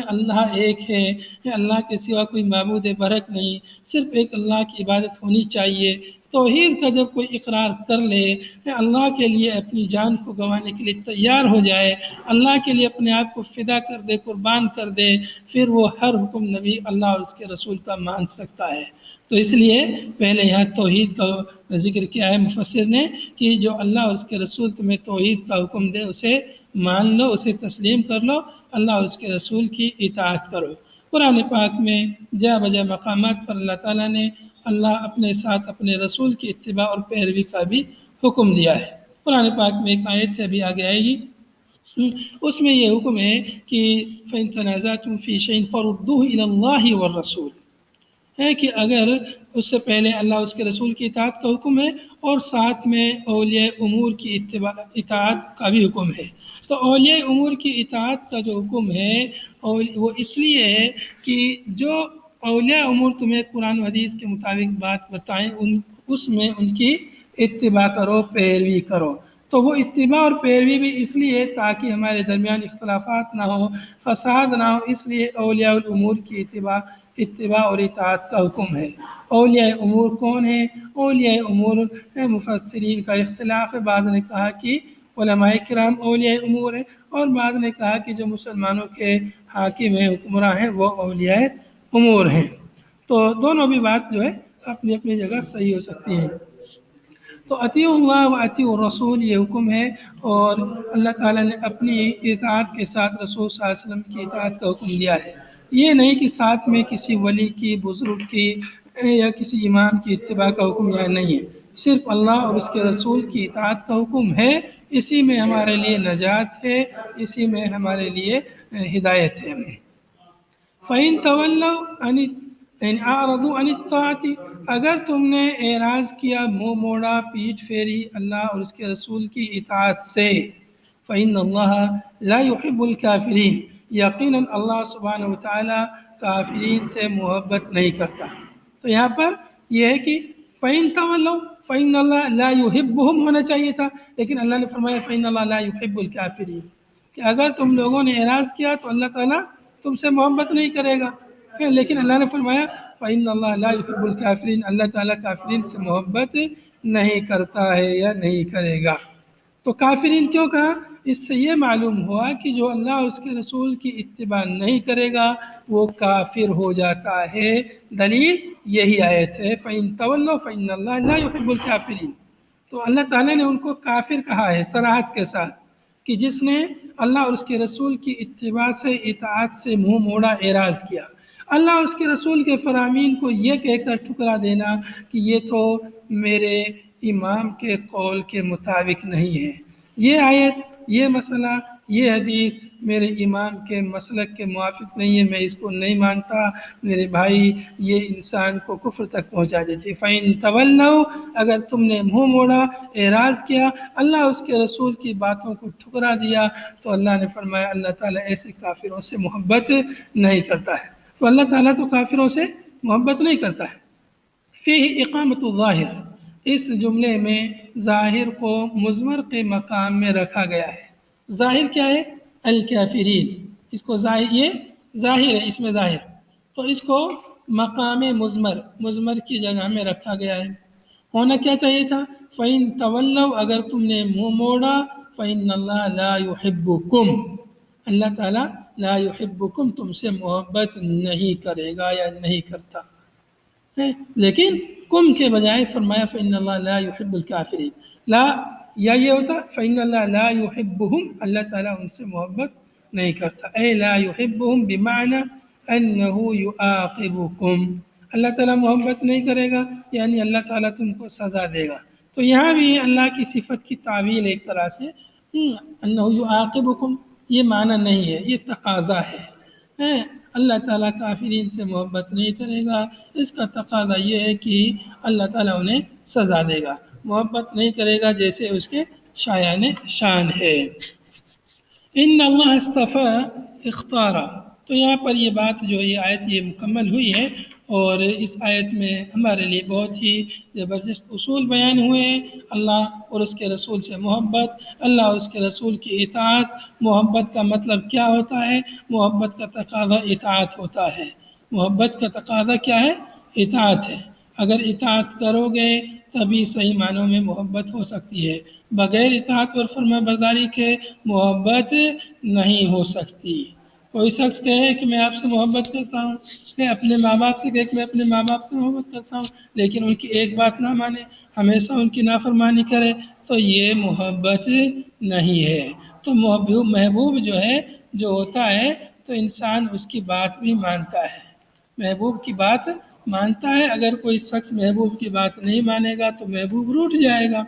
اللہ ایک ہے، اللہ کے سوا کوئی معبود برحق نہیں، صرف ایک اللہ کی عبادت ہونی چاہیے، توحید کا جب کوئی اقرار کر لے، اللہ کے لیے اپنی جان کو گنوانے کے لیے تیار ہو جائے، اللہ کے لیے اپنے آپ کو فدا کر دے، قربان کر دے، پھر وہ ہر حکم نبی اللہ اور اس کے رسول کا مان سکتا ہے۔ تو اس لیے پہلے یہاں توحید کا ذکر کیا ہے مفسر نے کہ جو اللہ اور اس کے رسول تمہیں توحید کا حکم دے اسے مان لو، اسے تسلیم کر لو، اللہ اور اس کے رسول کی اطاعت کرو۔ قرآن پاک میں جا بجا مقامات پر اللہ تعالیٰ نے اللہ اپنے ساتھ اپنے رسول کی اتباع اور پیروی کا بھی حکم دیا ہے۔ قرآن پاک میں ایک آیت ابھی آگے آئے گی، اس میں یہ حکم ہے کہ فَإِن تَنَازَعْتُمْ فِي شَيْءٍ فَرُدُّوهُ إِلَى اللَّهِ وَالرَّسُولِ ہے کہ اگر اس سے پہلے اللہ اس کے رسول کی اطاعت کا حکم ہے اور ساتھ میں اولیاء امور کی اطاعت کا بھی حکم ہے۔ تو اولیاء امور کی اطاعت کا جو حکم ہے وہ اس لیے ہے کہ جو اولیاء امور تمہیں قرآن و حدیث کے مطابق بات بتائیں اس میں ان کی اتباع کرو، پیروی کرو۔ تو وہ اتباع اور پیروی بھی اس لیے تاکہ ہمارے درمیان اختلافات نہ ہو، فساد نہ ہو، اس لیے اولیاء الامور کی اتباع اور اطاعت کا حکم ہے۔ اولیاء امور کون ہیں؟ اولیاء امور مفسرین کا اختلاف ہے، بعض نے کہا کہ علماء کرام اولیاء امور ہیں اور بعض نے کہا کہ جو مسلمانوں کے حاکم ہیں، حکمراں ہیں، وہ اولیاء امور ہیں۔ تو دونوں بھی بات جو ہے اپنی اپنی جگہ صحیح ہو سکتی ہیں۔ تو اطیعوا اللہ و اطیعوا الرسول یہ حکم ہے، اور اللہ تعالیٰ نے اپنی اطاعت کے ساتھ رسول صلی اللہ علیہ وسلم کی اطاعت کا حکم دیا ہے۔ یہ نہیں کہ ساتھ میں کسی ولی کی، بزرگ کی یا کسی امام کی اتباع کا حکم یہاں نہیں ہے، صرف اللہ اور اس کے رسول کی اطاعت کا حکم ہے۔ اسی میں ہمارے لیے نجات ہے، اسی میں ہمارے لیے ہدایت ہے۔ فَإِن تَوَلَّوْا إِنْ أَعْرَضُوا عَنِ الطَّاعَةِ اگر تم نے اعراض کیا، منہ موڑا، پیٹھ پھیری اللہ اور اس کے رسول کی اطاعت سے، فَإِنَّ اللَّهَ لَا يُحِبُّ الْكَافِرِينَ یقیناً اللہ سبحانہ وتعالیٰ کافرین سے محبت نہیں کرتا۔ تو یہاں پر یہ ہے کہ فَإِن تَوَلَّوْا فَإِنَّ اللَّهَ لَا يُحِبُّهُمْ ہونا چاہیے تھا، لیکن اللہ نے فرمایا فَإِنَّ اللَّهَ لَا يُحِبُّ الْكَافِرِينَ کہ اگر تم لوگوں نے اعراض کیا تو اللہ تعالیٰ تم سے محبت نہیں کرے گا، لیکن اللہ نے فرمایا فَإِنَّ اللَّهَ لَا يُحِبُّ الْكَافِرِينَ اللہ تعالیٰ کافرین سے محبت نہیں کرتا ہے یا نہیں کرے گا۔ تو کافرین کیوں کہا؟ اس سے یہ معلوم ہوا کہ جو اللہ اور اس کے رسول کی اتباع نہیں کرے گا وہ کافر ہو جاتا ہے۔ دلیل یہی آیت ہے فَإِن تَوَلَّوْا فَإِنَّ اللَّهَ لَا يُحِبُّ الْكَافِرِينَ۔ تو اللہ تعالیٰ نے ان کو کافر کہا ہے صراحت کے ساتھ کہ جس نے اللہ اور اس کے رسول کی اتباع سے، اطاعت سے منہ موڑا، اعراض کیا۔ اللہ اور اس کے رسول کے فرامین کو یہ کہہ کر ٹھکرا دینا کہ یہ تو میرے امام کے قول کے مطابق نہیں ہے، یہ آیت، یہ مسئلہ، یہ حدیث میرے امام کے مسلک کے موافق نہیں ہے، میں اس کو نہیں مانتا، میرے بھائی یہ انسان کو کفر تک پہنچا دیتی۔ فَإِن تَوَلَّوْا اگر تم نے منہ موڑا، اعراض کیا، اللہ اس کے رسول کی باتوں کو ٹھکرا دیا، تو اللہ نے فرمایا اللہ تعالیٰ ایسے کافروں سے محبت نہیں کرتا ہے۔ تو اللہ تعالیٰ تو کافروں سے محبت نہیں کرتا ہے۔ فِيهِ اقامت الظاہر اس جملے میں ظاہر کو مضمر کے مقام میں رکھا گیا ہے۔ ظاہر کیا ہے؟ الکافرین، اس کو یہ ظاہر ہے، اس میں ظاہر، تو اس کو مقام مضمر کی جگہ میں رکھا گیا ہے۔ ہونا کیا چاہیے تھا؟ فَإِن تَوَلَّوْا اگر تم نے منہ موڑا، فَإِنَّ اللَّهَ لَا يُحِبُّكُمْ اللہ تعالیٰ لا يحبکم تم سے محبت نہیں کرے گا یا نہیں کرتا ہے، لیکن کم کے بجائے فرمایا فإن اللہ لا يحب الکافرین، لا یا یہ ہوتا فإن اللہ لا يحبهم اللہ تعالیٰ ان سے محبت نہیں کرتا، اے لا يحبهم بمعنى انه يعاقبكم اللہ تعالیٰ محبت نہیں کرے گا یعنی اللہ تعالیٰ تم کو سزا دے گا۔ تو یہاں بھی اللہ کی صفت کی تعویل ایک طرح سے انه يعاقبكم یہ معنی نہیں ہے، یہ تقاضا ہے۔ اللہ تعالیٰ کافرین سے محبت نہیں کرے گا، اس کا تقاضا یہ ہے کہ اللہ تعالیٰ انہیں سزا دے گا، محبت نہیں کرے گا جیسے اس کے شایان شان ہے۔ ان اللہ اصطفیٰ اختارا تو یہاں پر یہ بات جو یہ آیت یہ مکمل ہوئی ہے، اور اس آیت میں ہمارے لیے بہت ہی زبردست اصول بیان ہوئے ہیں۔ اللہ اور اس کے رسول سے محبت، اللہ اور اس کے رسول کی اطاعت، محبت کا مطلب کیا ہوتا ہے؟ محبت کا تقاضا اطاعت ہوتا ہے۔ محبت کا تقاضا کیا ہے؟ اطاعت ہے۔ اگر اطاعت کرو گے تبھی صحیح معنوں میں محبت ہو سکتی ہے، بغیر اطاعت اور فرما برداری کے محبت نہیں ہو سکتی۔ کوئی شخص کہے کہ میں آپ سے محبت کرتا ہوں، میں اپنے ماں باپ سے کہے کہ میں اپنے ماں باپ سے محبت کرتا ہوں، لیکن ان کی ایک بات نہ مانے، ہمیشہ ان کی نافرمانی کرے، تو یہ محبت نہیں ہے۔ تو محبوب جو ہے جو ہوتا ہے تو انسان اس کی بات بھی مانتا ہے، محبوب کی بات مانتا ہے۔ اگر کوئی شخص محبوب کی بات نہیں مانے گا تو محبوب روٹھ جائے گا،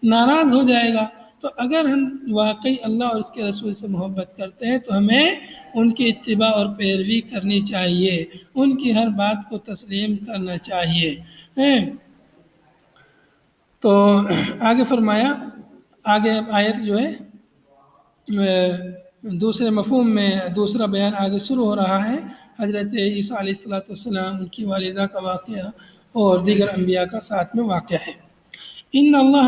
ناراض ہو جائے گا۔ تو اگر ہم واقعی اللہ اور اس کے رسول سے محبت کرتے ہیں تو ہمیں ان کی اتباع اور پیروی کرنی چاہیے، ان کی ہر بات کو تسلیم کرنا چاہیے۔ تو آگے فرمایا، آگے آیت جو ہے دوسرے مفہوم میں دوسرا بیان آگے شروع ہو رہا ہے۔ حضرت عیسیٰ علیہ السلام، ان کی والدہ کا واقعہ اور دیگر انبیاء کا ساتھ میں واقعہ ہے۔ ان اللہ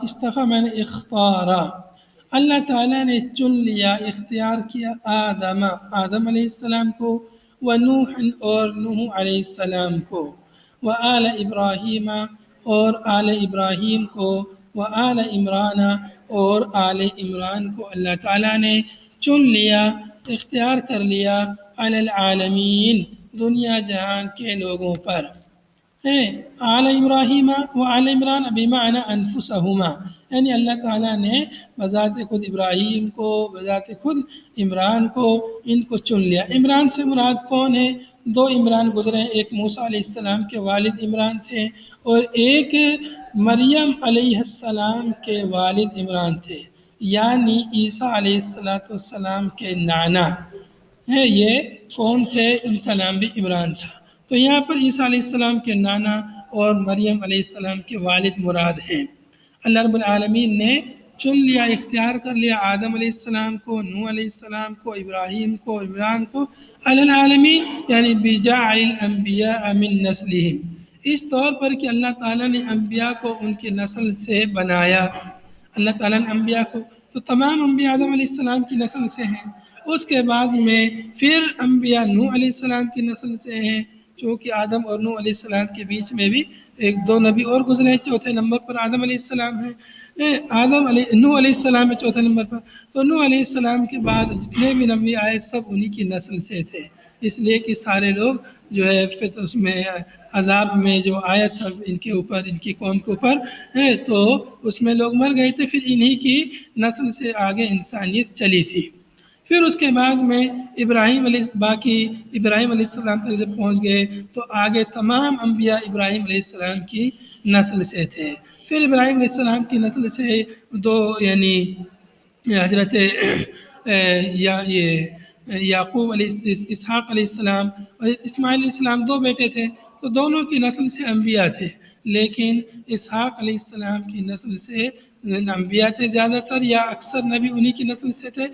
استفا میں نے اختارا، اللہ تعالیٰ نے چن لیا، اختیار کیا آدم علیہ السلام کو، ونوح اور نوح علیہ السلام کو، وآل ابراہیم اور آل ابراہیم کو، وآل عمران اور آل عمران کو اللہ تعالیٰ نے چن لیا، اختیار کر لیا، علی العالمین، دنیا جہان کے لوگوں پر۔ آل ابراہیم و آل عمران بمعنی انفسہما، یعنی اللہ تعالیٰ نے بذات خود ابراہیم کو، بذات خود عمران کو، ان کو چن لیا۔ عمران سے مراد کون ہے؟ دو عمران گزرے ہیں، ایک موسیٰ علیہ السلام کے والد عمران تھے اور ایک مریم علیہ السلام کے والد عمران تھے، یعنی عیسیٰ علیہ السلام کے نانا یہ کون تھے؟ ان کا نام بھی عمران تھا۔ تو یہاں پر عیسیٰ علیہ السلام کے نانا اور مریم علیہ السلام کے والد مراد ہیں۔ اللہ رب العالمین نے چن لیا، اختیار کر لیا آدم علیہ السلام کو، نوح علیہ السلام کو، ابراہیم کو، عمران کو، علی العالمین یعنی بجعل الانبیاء من نسلہم، اس طور پر کہ اللہ تعالیٰ نے انبیاء کو ان کی نسل سے بنایا۔ اللہ تعالیٰ نے انبیاء کو، تو تمام انبیاء آدم علیہ السلام کی نسل سے ہیں، اس کے بعد میں پھر انبیاء نوح علیہ السلام کی نسل سے ہیں، چونکہ آدم اور نوح علیہ السلام کے بیچ میں بھی ایک دو نبی اور گزرے ہیں، چوتھے نمبر پر آدم علیہ السلام ہیں، نوح علیہ السلام ہے چوتھے نمبر پر۔ تو نوح علیہ السلام کے بعد جتنے بھی نبی آئے سب انہی کی نسل سے تھے، اس لیے کہ سارے لوگ جو ہے اس میں عذاب میں جو آیا تھا ان کے اوپر، ان کی قوم کے اوپر تو اس میں لوگ مر گئے تھے، پھر انہی کی نسل سے آگے انسانیت چلی تھی۔ پھر اس کے بعد میں ابراہیم علیہ السلام تک جب پہنچ گئے تو آگے تمام انبیاء ابراہیم علیہ السلام کی نسل سے تھے۔ پھر ابراہیم علیہ السلام کی نسل سے دو یعنی حضرت یعقوب اسحاق علیہ السلام اور اسماعیل علیہ السلام دو بیٹے تھے، تو دونوں کی نسل سے انبیاء تھے، لیکن اسحاق علیہ السلام کی نسل سے انبیاء تھے زیادہ تر، یا اکثر نبی انہی کی نسل سے تھے۔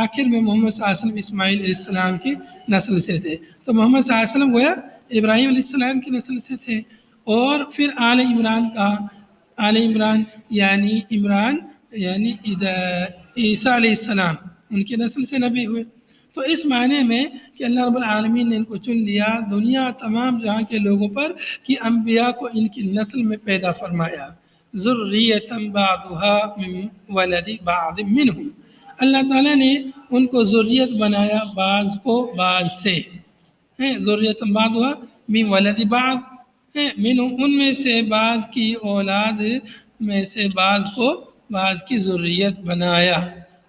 آخر میں محمد صلی اللہ علیہ وسلم اسماعیل علیہ السلام کی نسل سے تھے، تو محمد صلی اللہ علیہ وسلم گویا ابراہیم علیہ السلام کی نسل سے تھے۔ اور پھر آل عمران کہا، آل عمران یعنی عیسیٰ علیہ السلام ان کی نسل سے نبی ہوئے۔ تو اس معنی میں کہ اللہ رب العالمین نے ان کو چن لیا، دنیا تمام جہاں کے لوگوں پر کہ انبیاء کو ان کی نسل میں پیدا فرمایا، ذریۃ بعضها من ولد بعض منہم، اللہ تعالیٰ نے ان کو ذریت بنایا بعض کو بعض سے، ذریۃ بعضها من ولد بعض منہم، ان میں سے بعض کی اولاد میں سے بعض کو بعض کی ذریت بنایا۔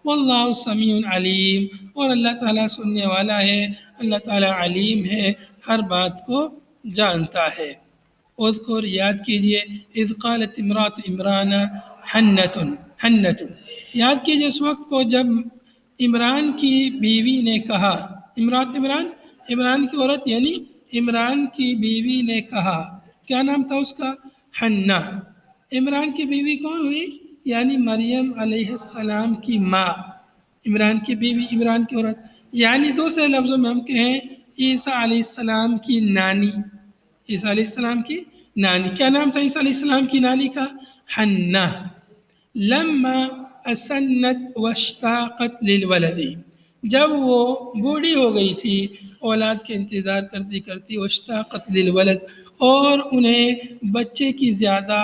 واللہ سمیع علیم، اور اللہ تعالیٰ سننے والا ہے، اللہ تعالیٰ علیم ہے، ہر بات کو جانتا ہے۔ اذکر یاد کیجئے، اذ قالت امرأۃ عمران حنۃ، یاد کیجئے اس وقت کو جب عمران کی بیوی نے کہا، امرأۃ عمران کی عورت یعنی عمران کی بیوی نے کہا، کیا نام تھا اس کا؟ حنہ۔ عمران کی بیوی کون ہوئی؟ یعنی مریم علیہ السلام کی ماں، عمران کی بیوی، عمران کی عورت، یعنی دوسرے لفظوں میں ہم کہیں عیسیٰ علیہ السلام کی نانی، عیسیٰ علیہ السلام کی نانی۔ کیا نام تھا عیسیٰ علیہ السلام کی نانی کا؟ حنہ۔ لما اسنت واشتاقت للولد، جب وہ بوڑھی ہو گئی تھی اولاد کے انتظار کرتی کرتی، واشتاقت للولد، اور انہیں بچے کی زیادہ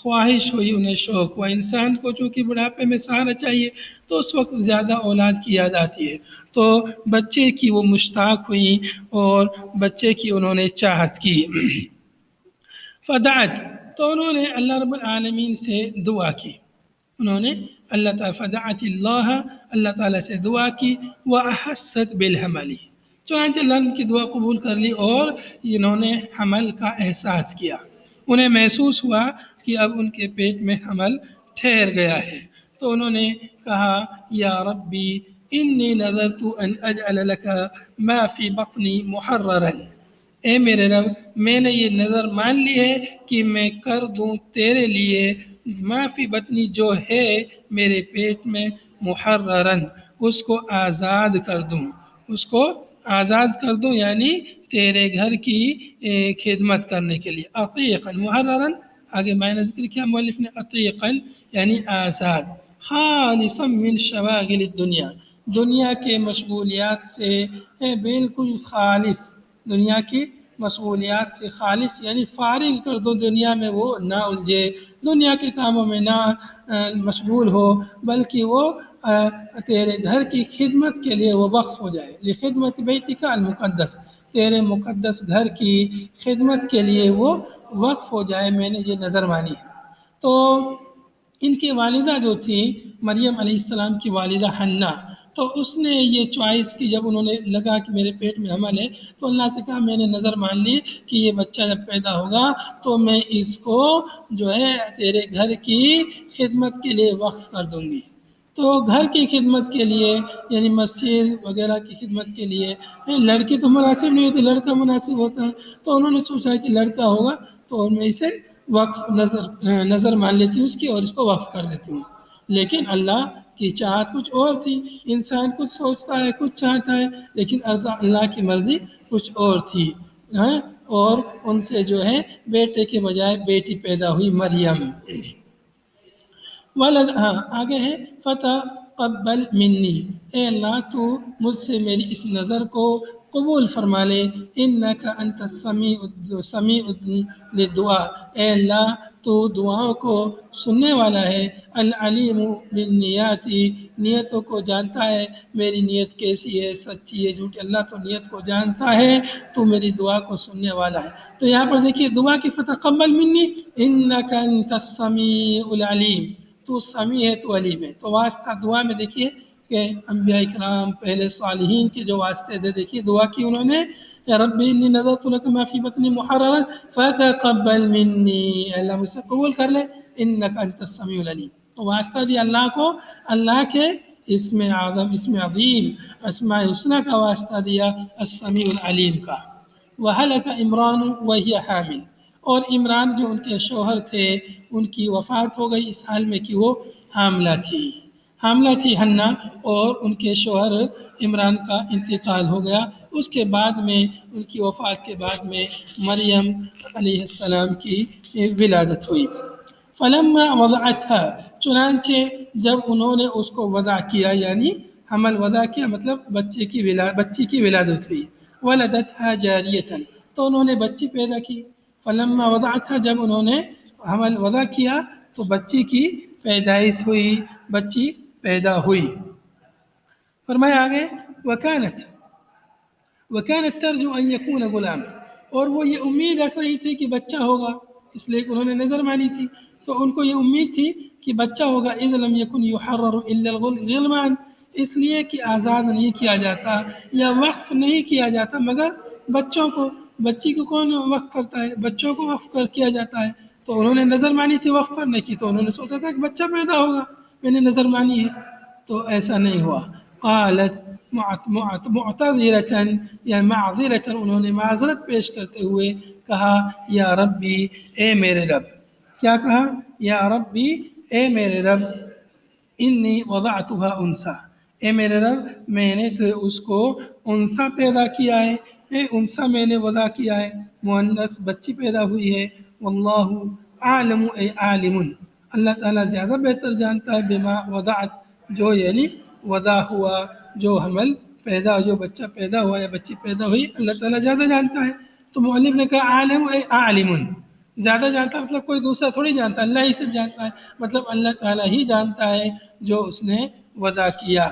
خواہش ہوئی، انہیں شوق ہوا۔ انسان کو چونکہ بڑھاپے میں سہارا چاہیے تو اس وقت زیادہ اولاد کی یاد آتی ہے، تو بچے کی وہ مشتاق ہوئیں اور بچے کی انہوں نے چاہت کی۔ فدعت، تو انہوں نے اللہ رب العالمین سے دعا کی، انہوں نے اللہ تعالیٰ فدعت اللہ تعالیٰ سے دعا کی، وَأَحَسَّتْ بِالْحَمَلِ، چنانچہ اللہ نے ان کی دعا قبول کر لی اور انہوں نے حمل کا احساس کیا، انہیں محسوس ہوا کہ اب ان کے پیٹ میں حمل ٹھہر گیا ہے، تو انہوں نے کہا یا ربی انی نذرت ان اجعل لک ما فی بطنی محررا، اے میرے رب میں نے یہ نظر مان لی ہے کہ میں کر دوں تیرے لیے ما فی بطنی جو ہے میرے پیٹ میں محررن، اس کو آزاد کر دوں، اس کو آزاد کر دوں یعنی تیرے گھر کی خدمت کرنے کے لیے۔ عتیقا محررن، آگے میں نے ذکر کیا مؤلف نے، عتیقا یعنی آزاد، خالصا من شواغل الدنیا، دنیا کے مشغولیات سے بالکل خالص، دنیا کی مشغولیات سے خالص یعنی فارغ کر دو، دنیا میں وہ نہ الجھے، دنیا کے کاموں میں نہ مشغول ہو، بلکہ وہ تیرے گھر کی خدمت کے لیے وہ وقف ہو جائے، لخدمت بیتک المقدس، تیرے مقدس گھر کی خدمت کے لیے وہ وقف ہو جائے، میں نے یہ نظر مانی ہے۔ تو ان کی والدہ جو تھی مریم علیہ السلام کی والدہ حنہ، تو اس نے یہ چوائس کی، جب انہوں نے لگا کہ میرے پیٹ میں حمل ہے تو اللہ سے کہا میں نے نظر مان لی کہ یہ بچہ جب پیدا ہوگا تو میں اس کو جو ہے تیرے گھر کی خدمت کے لیے وقف کر دوں گی۔ تو گھر کی خدمت کے لیے یعنی مسجد وغیرہ کی خدمت کے لیے لڑکی تو مناسب نہیں ہوتی، لڑکا مناسب ہوتا ہے، تو انہوں نے سوچا کہ لڑکا ہوگا تو میں اسے وقف نظر مان لیتی ہوں اس کی اور اس کو وقف کر دیتی ہوں، لیکن اللہ کی چاہت کچھ اور تھی، انسان کچھ سوچتا ہے کچھ چاہتا ہے، لیکن اللہ کی مرضی کچھ اور تھی، اور ان سے جو ہے بیٹے کے بجائے بیٹی پیدا ہوئی مریم۔ آگے ہے فتقبل منی، اے اللہ تو مجھ سے میری اس نظر کو قبول فرما لے، انک انت السمیع للدعاء، اے اللہ تو دعاؤں کو سننے والا ہے، العلیم بالنیات، نیتوں کو جانتا ہے، میری نیت کیسی ہے، سچی ہے جھوٹی، اللہ تو نیت کو جانتا ہے، تو میری دعا کو سننے والا ہے۔ تو یہاں پر دیکھیے دعا کی فتقبل منی انک انت السمیع العلیم، تو سمیع ہے تو علیم ہے، تو واسطہ دعا میں دیکھیے کہ انبیاء اکرام پہلے صالحین کے جو واسطے دے، دیکھیے دعا کی انہوں نے یا رب انی نذرت لک ما فی بطنی محررا فتقبل منی، اللہ مجھ سے قبول کر لے، انک انت السمیع العلیم، تو واسطہ دیا اللہ کو، اللہ کے اسم اعظم اسم عظیم اسماء الحسنی کا واسطہ دیا السمیع العلیم کا۔ وہلک عمران وہی حامل، اور عمران جو ان کے شوہر تھے ان کی وفات ہو گئی اس حال میں کہ وہ حاملہ تھی حنہ، اور ان کے شوہر عمران کا انتقال ہو گیا، اس کے بعد میں ان کی وفات کے بعد میں مریم علیہ السلام کی ولادت ہوئی۔ فلما وضعتها، چنانچہ جب انہوں نے اس کو وضع کیا یعنی حمل وضع کیا مطلب بچی کی ولادت ہوئی، ولدتها جاریۃ، تو انہوں نے بچی پیدا کی، فلما وضعتها، جب انہوں نے حمل وضع کیا تو بچی کی پیدائش ہوئی، بچی پیدا ہوئی۔ فرمایا آگے وَكَانَتْ تَرْجُو أَن يَكُونَ غُلَامًا، اور وہ یہ امید رکھ رہی تھی کہ بچہ ہوگا، اس لیے کہ انہوں نے نظر مانی تھی، تو ان کو یہ امید تھی کہ بچہ ہوگا، إِذْ لَمْ يَكُنْ يُحَرَّرُ إِلَّا الْغِلْمَانُ، اس لیے کہ آزاد نہیں کیا جاتا یا وقف نہیں کیا جاتا مگر بچوں کو، بچی کو کون وقف کرتا ہے، بچوں کو وقف کیا جاتا ہے، تو انہوں نے نظر مانی تھی وقف کرنے کی، تو انہوں نے سوچا تھا کہ بچہ پیدا ہوگا، میں نے نظر مانی ہے، تو ایسا نہیں ہوا۔ قالت معتذرة یا معذرة، انہوں نے معذرت پیش کرتے ہوئے کہا یا ربی، اے میرے رب، کیا کہا یا ربی، اے میرے رب، انی وضعتها انثى، اے میرے رب میں نے اس کو انثى پیدا کیا ہے، انثى میں نے وضع کیا ہے، مؤنث بچی پیدا ہوئی ہے، واللہ عالم، اے عالم، اللہ تعالیٰ زیادہ بہتر جانتا ہے، بما وضعت، جو یعنی وضع ہوا، جو حمل پیدا، جو بچہ پیدا ہوا یا بچی پیدا ہوئی، اللہ تعالیٰ زیادہ جانتا ہے، تو مؤلف نے کہا عالم اے عالم، زیادہ جانتا مطلب کوئی دوسرا تھوڑی جانتا، اللہ ہی سب جانتا ہے، مطلب اللہ تعالیٰ ہی جانتا ہے جو اس نے وضع کیا،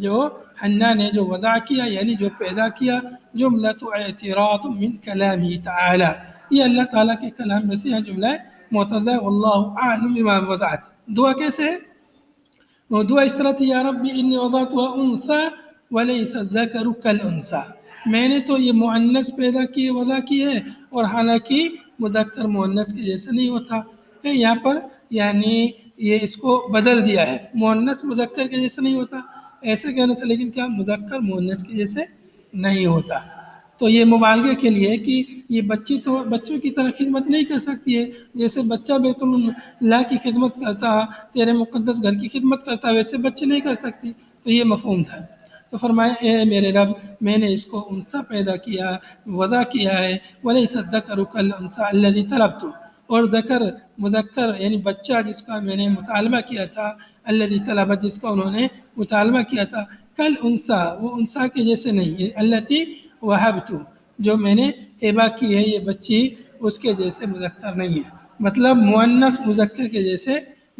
جو حنا نے جو وضع کیا یعنی جو پیدا کیا، جملۃ اعتراض من کلامہ تعالی، یہ اللہ تعالیٰ کے کلام میں سے یہ جملہ معترضہ ہے، واللہ اعلم بما وضعت۔ دعا کیسے ہے؟ وہ دعا اس طرح تھی، یا ربی انی وضعتها انثى وليس الذکر کالانثى، میں نے تو یہ مؤنث پیدا کی وضع کی ہے اور حالانکہ مذکر مؤنث کے جیسا نہیں ہوتا ہے، یہاں پر یعنی یہ اس کو بدل دیا ہے، مؤنث مذکر کے جیسا نہیں ہوتا ایسا کہنا تھا، لیکن کیا مذکر مؤنث کے جیسے نہیں ہوتا۔ تو یہ مبالغے کے لیے کہ یہ بچی تو بچوں کی طرح خدمت نہیں کر سکتی ہے، جیسے بچہ بیت اللہ کی خدمت کرتا، تیرے مقدس گھر کی خدمت کرتا، ویسے بچے نہیں کر سکتی، تو یہ مفہوم تھا۔ تو فرمایا اے میرے رب میں نے اس کو انثیٰ پیدا کیا، وضع کیا ہے، وَلَيْسَ الذَّكَرُ كَالْأُنثىٰ الَّذِي طَلَبْتُ، اور ذکر مذکر یعنی بچہ جس کا میں نے مطالبہ کیا تھا، الذی طلب جس کا انہوں نے مطالبہ کیا تھا، کالانثیٰ وہ انثیٰ کے جیسے نہیں ہے، التی وہبت جو میں نے ہبہ کی ہے یہ بچی اس کے جیسے مذکر نہیں ہے، مطلب مؤنث مذکر کے جیسے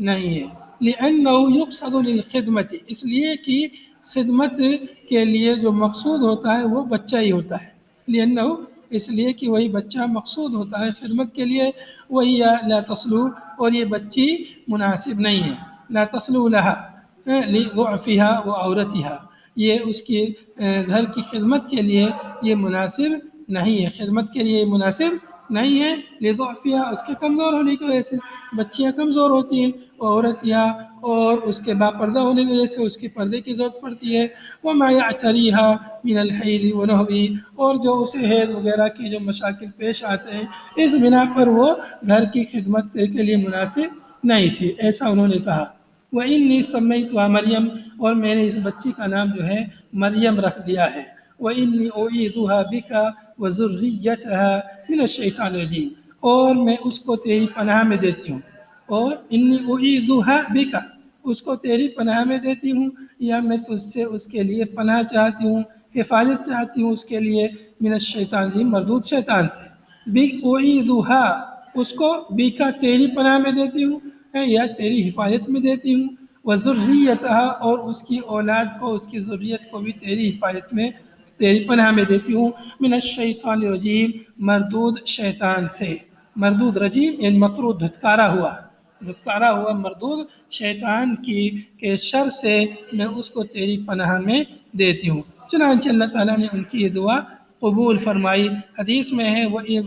نہیں ہے، لأنه يقصد للخدمت، اس لیے کہ خدمت کے لیے جو مقصود ہوتا ہے وہ بچہ ہی ہوتا ہے، لأنه اس لیے کہ وہی بچہ مقصود ہوتا ہے خدمت کے لیے، وہی لا تصلو اور یہ بچی مناسب نہیں ہے، لا تصلو لها لضعفها وعورتها، یہ اس کی گھر کی خدمت کے لیے یہ مناسب نہیں ہے، خدمت کے لیے یہ مناسب نہیں ہے، لضعفها اس کے کمزور ہونے کی وجہ سے، بچیاں کمزور ہوتی ہیں، عورتها اور اس کے با پردہ ہونے کی وجہ سے اس کے پردے کی ضرورت پڑتی ہے، وما يعتريها من الحیض ونحوه اور جو اسے حیض وغیرہ کی جو مشاکل پیش آتے ہیں اس بنا پر وہ گھر کی خدمت کے لیے مناسب نہیں تھی، ایسا انہوں نے کہا۔ وَإِنِّي سَمَّيْتُهَا مریم اور میں نے اس بچی کا نام جو ہے مریم رکھ دیا ہے، وَإِنِّي أُعِيذُهَا بِكَ وَذُرِّيَّتَهَا مِنَ الشَّيْطَانِ الرَّجِيمِ اور میں اس کو تیری پناہ میں دیتی ہوں، اور انی أُعِيذُهَا بِكَ اس کو تیری پناہ میں دیتی ہوں، یا میں تجھ سے اس کے لیے پناہ چاہتی ہوں، حفاظت چاہتی ہوں اس کے لیے، من الشیطان الرجیم مردود شیطان سے، أُعِيذُهَا اس کو بیکا تیری پناہ میں دیتی ہوں یا تیری حفاظت میں دیتی ہوں، وذریتہا اور اس کی اولاد کو اس کی ذریت کو بھی تیری حفاظت میں تیری پناہ میں دیتی ہوں، من الشیطان الرجیم مردود شیطان سے، مردود رجیم یعنی مطرود دھتکارا ہوا مردود شیطان کی کے شر سے میں اس کو تیری پناہ میں دیتی ہوں۔ چنانچہ اللہ تعالیٰ نے ان کی یہ دعا قبول فرمائی، حدیث میں ہے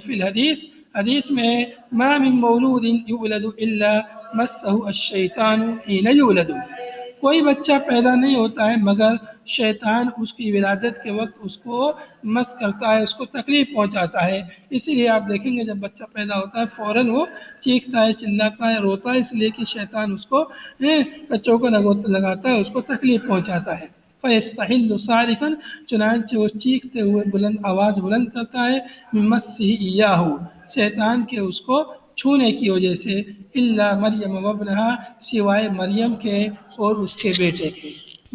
فی الحدیث حدیث میں ہے ما من مولود یولد الا مسہ الشیطان حین یولد، کوئی بچہ پیدا نہیں ہوتا ہے مگر شیطان اس کی ولادت کے وقت اس کو مس کرتا ہے، اس کو تکلیف پہنچاتا ہے، اسی لیے آپ دیکھیں گے جب بچہ پیدا ہوتا ہے فوراً وہ چیختا ہے، چلاتا ہے، روتا ہے، اس لیے کہ شیطان اس کو بچوں کو لگاتا ہے، اس کو تکلیف پہنچاتا ہے، فَيَسْتَحِلُّ صَارِخًا چنانچہ وہ چیختے ہوئے بلند آواز بلند کرتا ہے، مِن مَسِّهِ إِيَّاهُ شیطان کے اس کو چھونے کی وجہ سے، الا مریم وابنہا سوائے مریم کے اور اس کے بیٹے کے،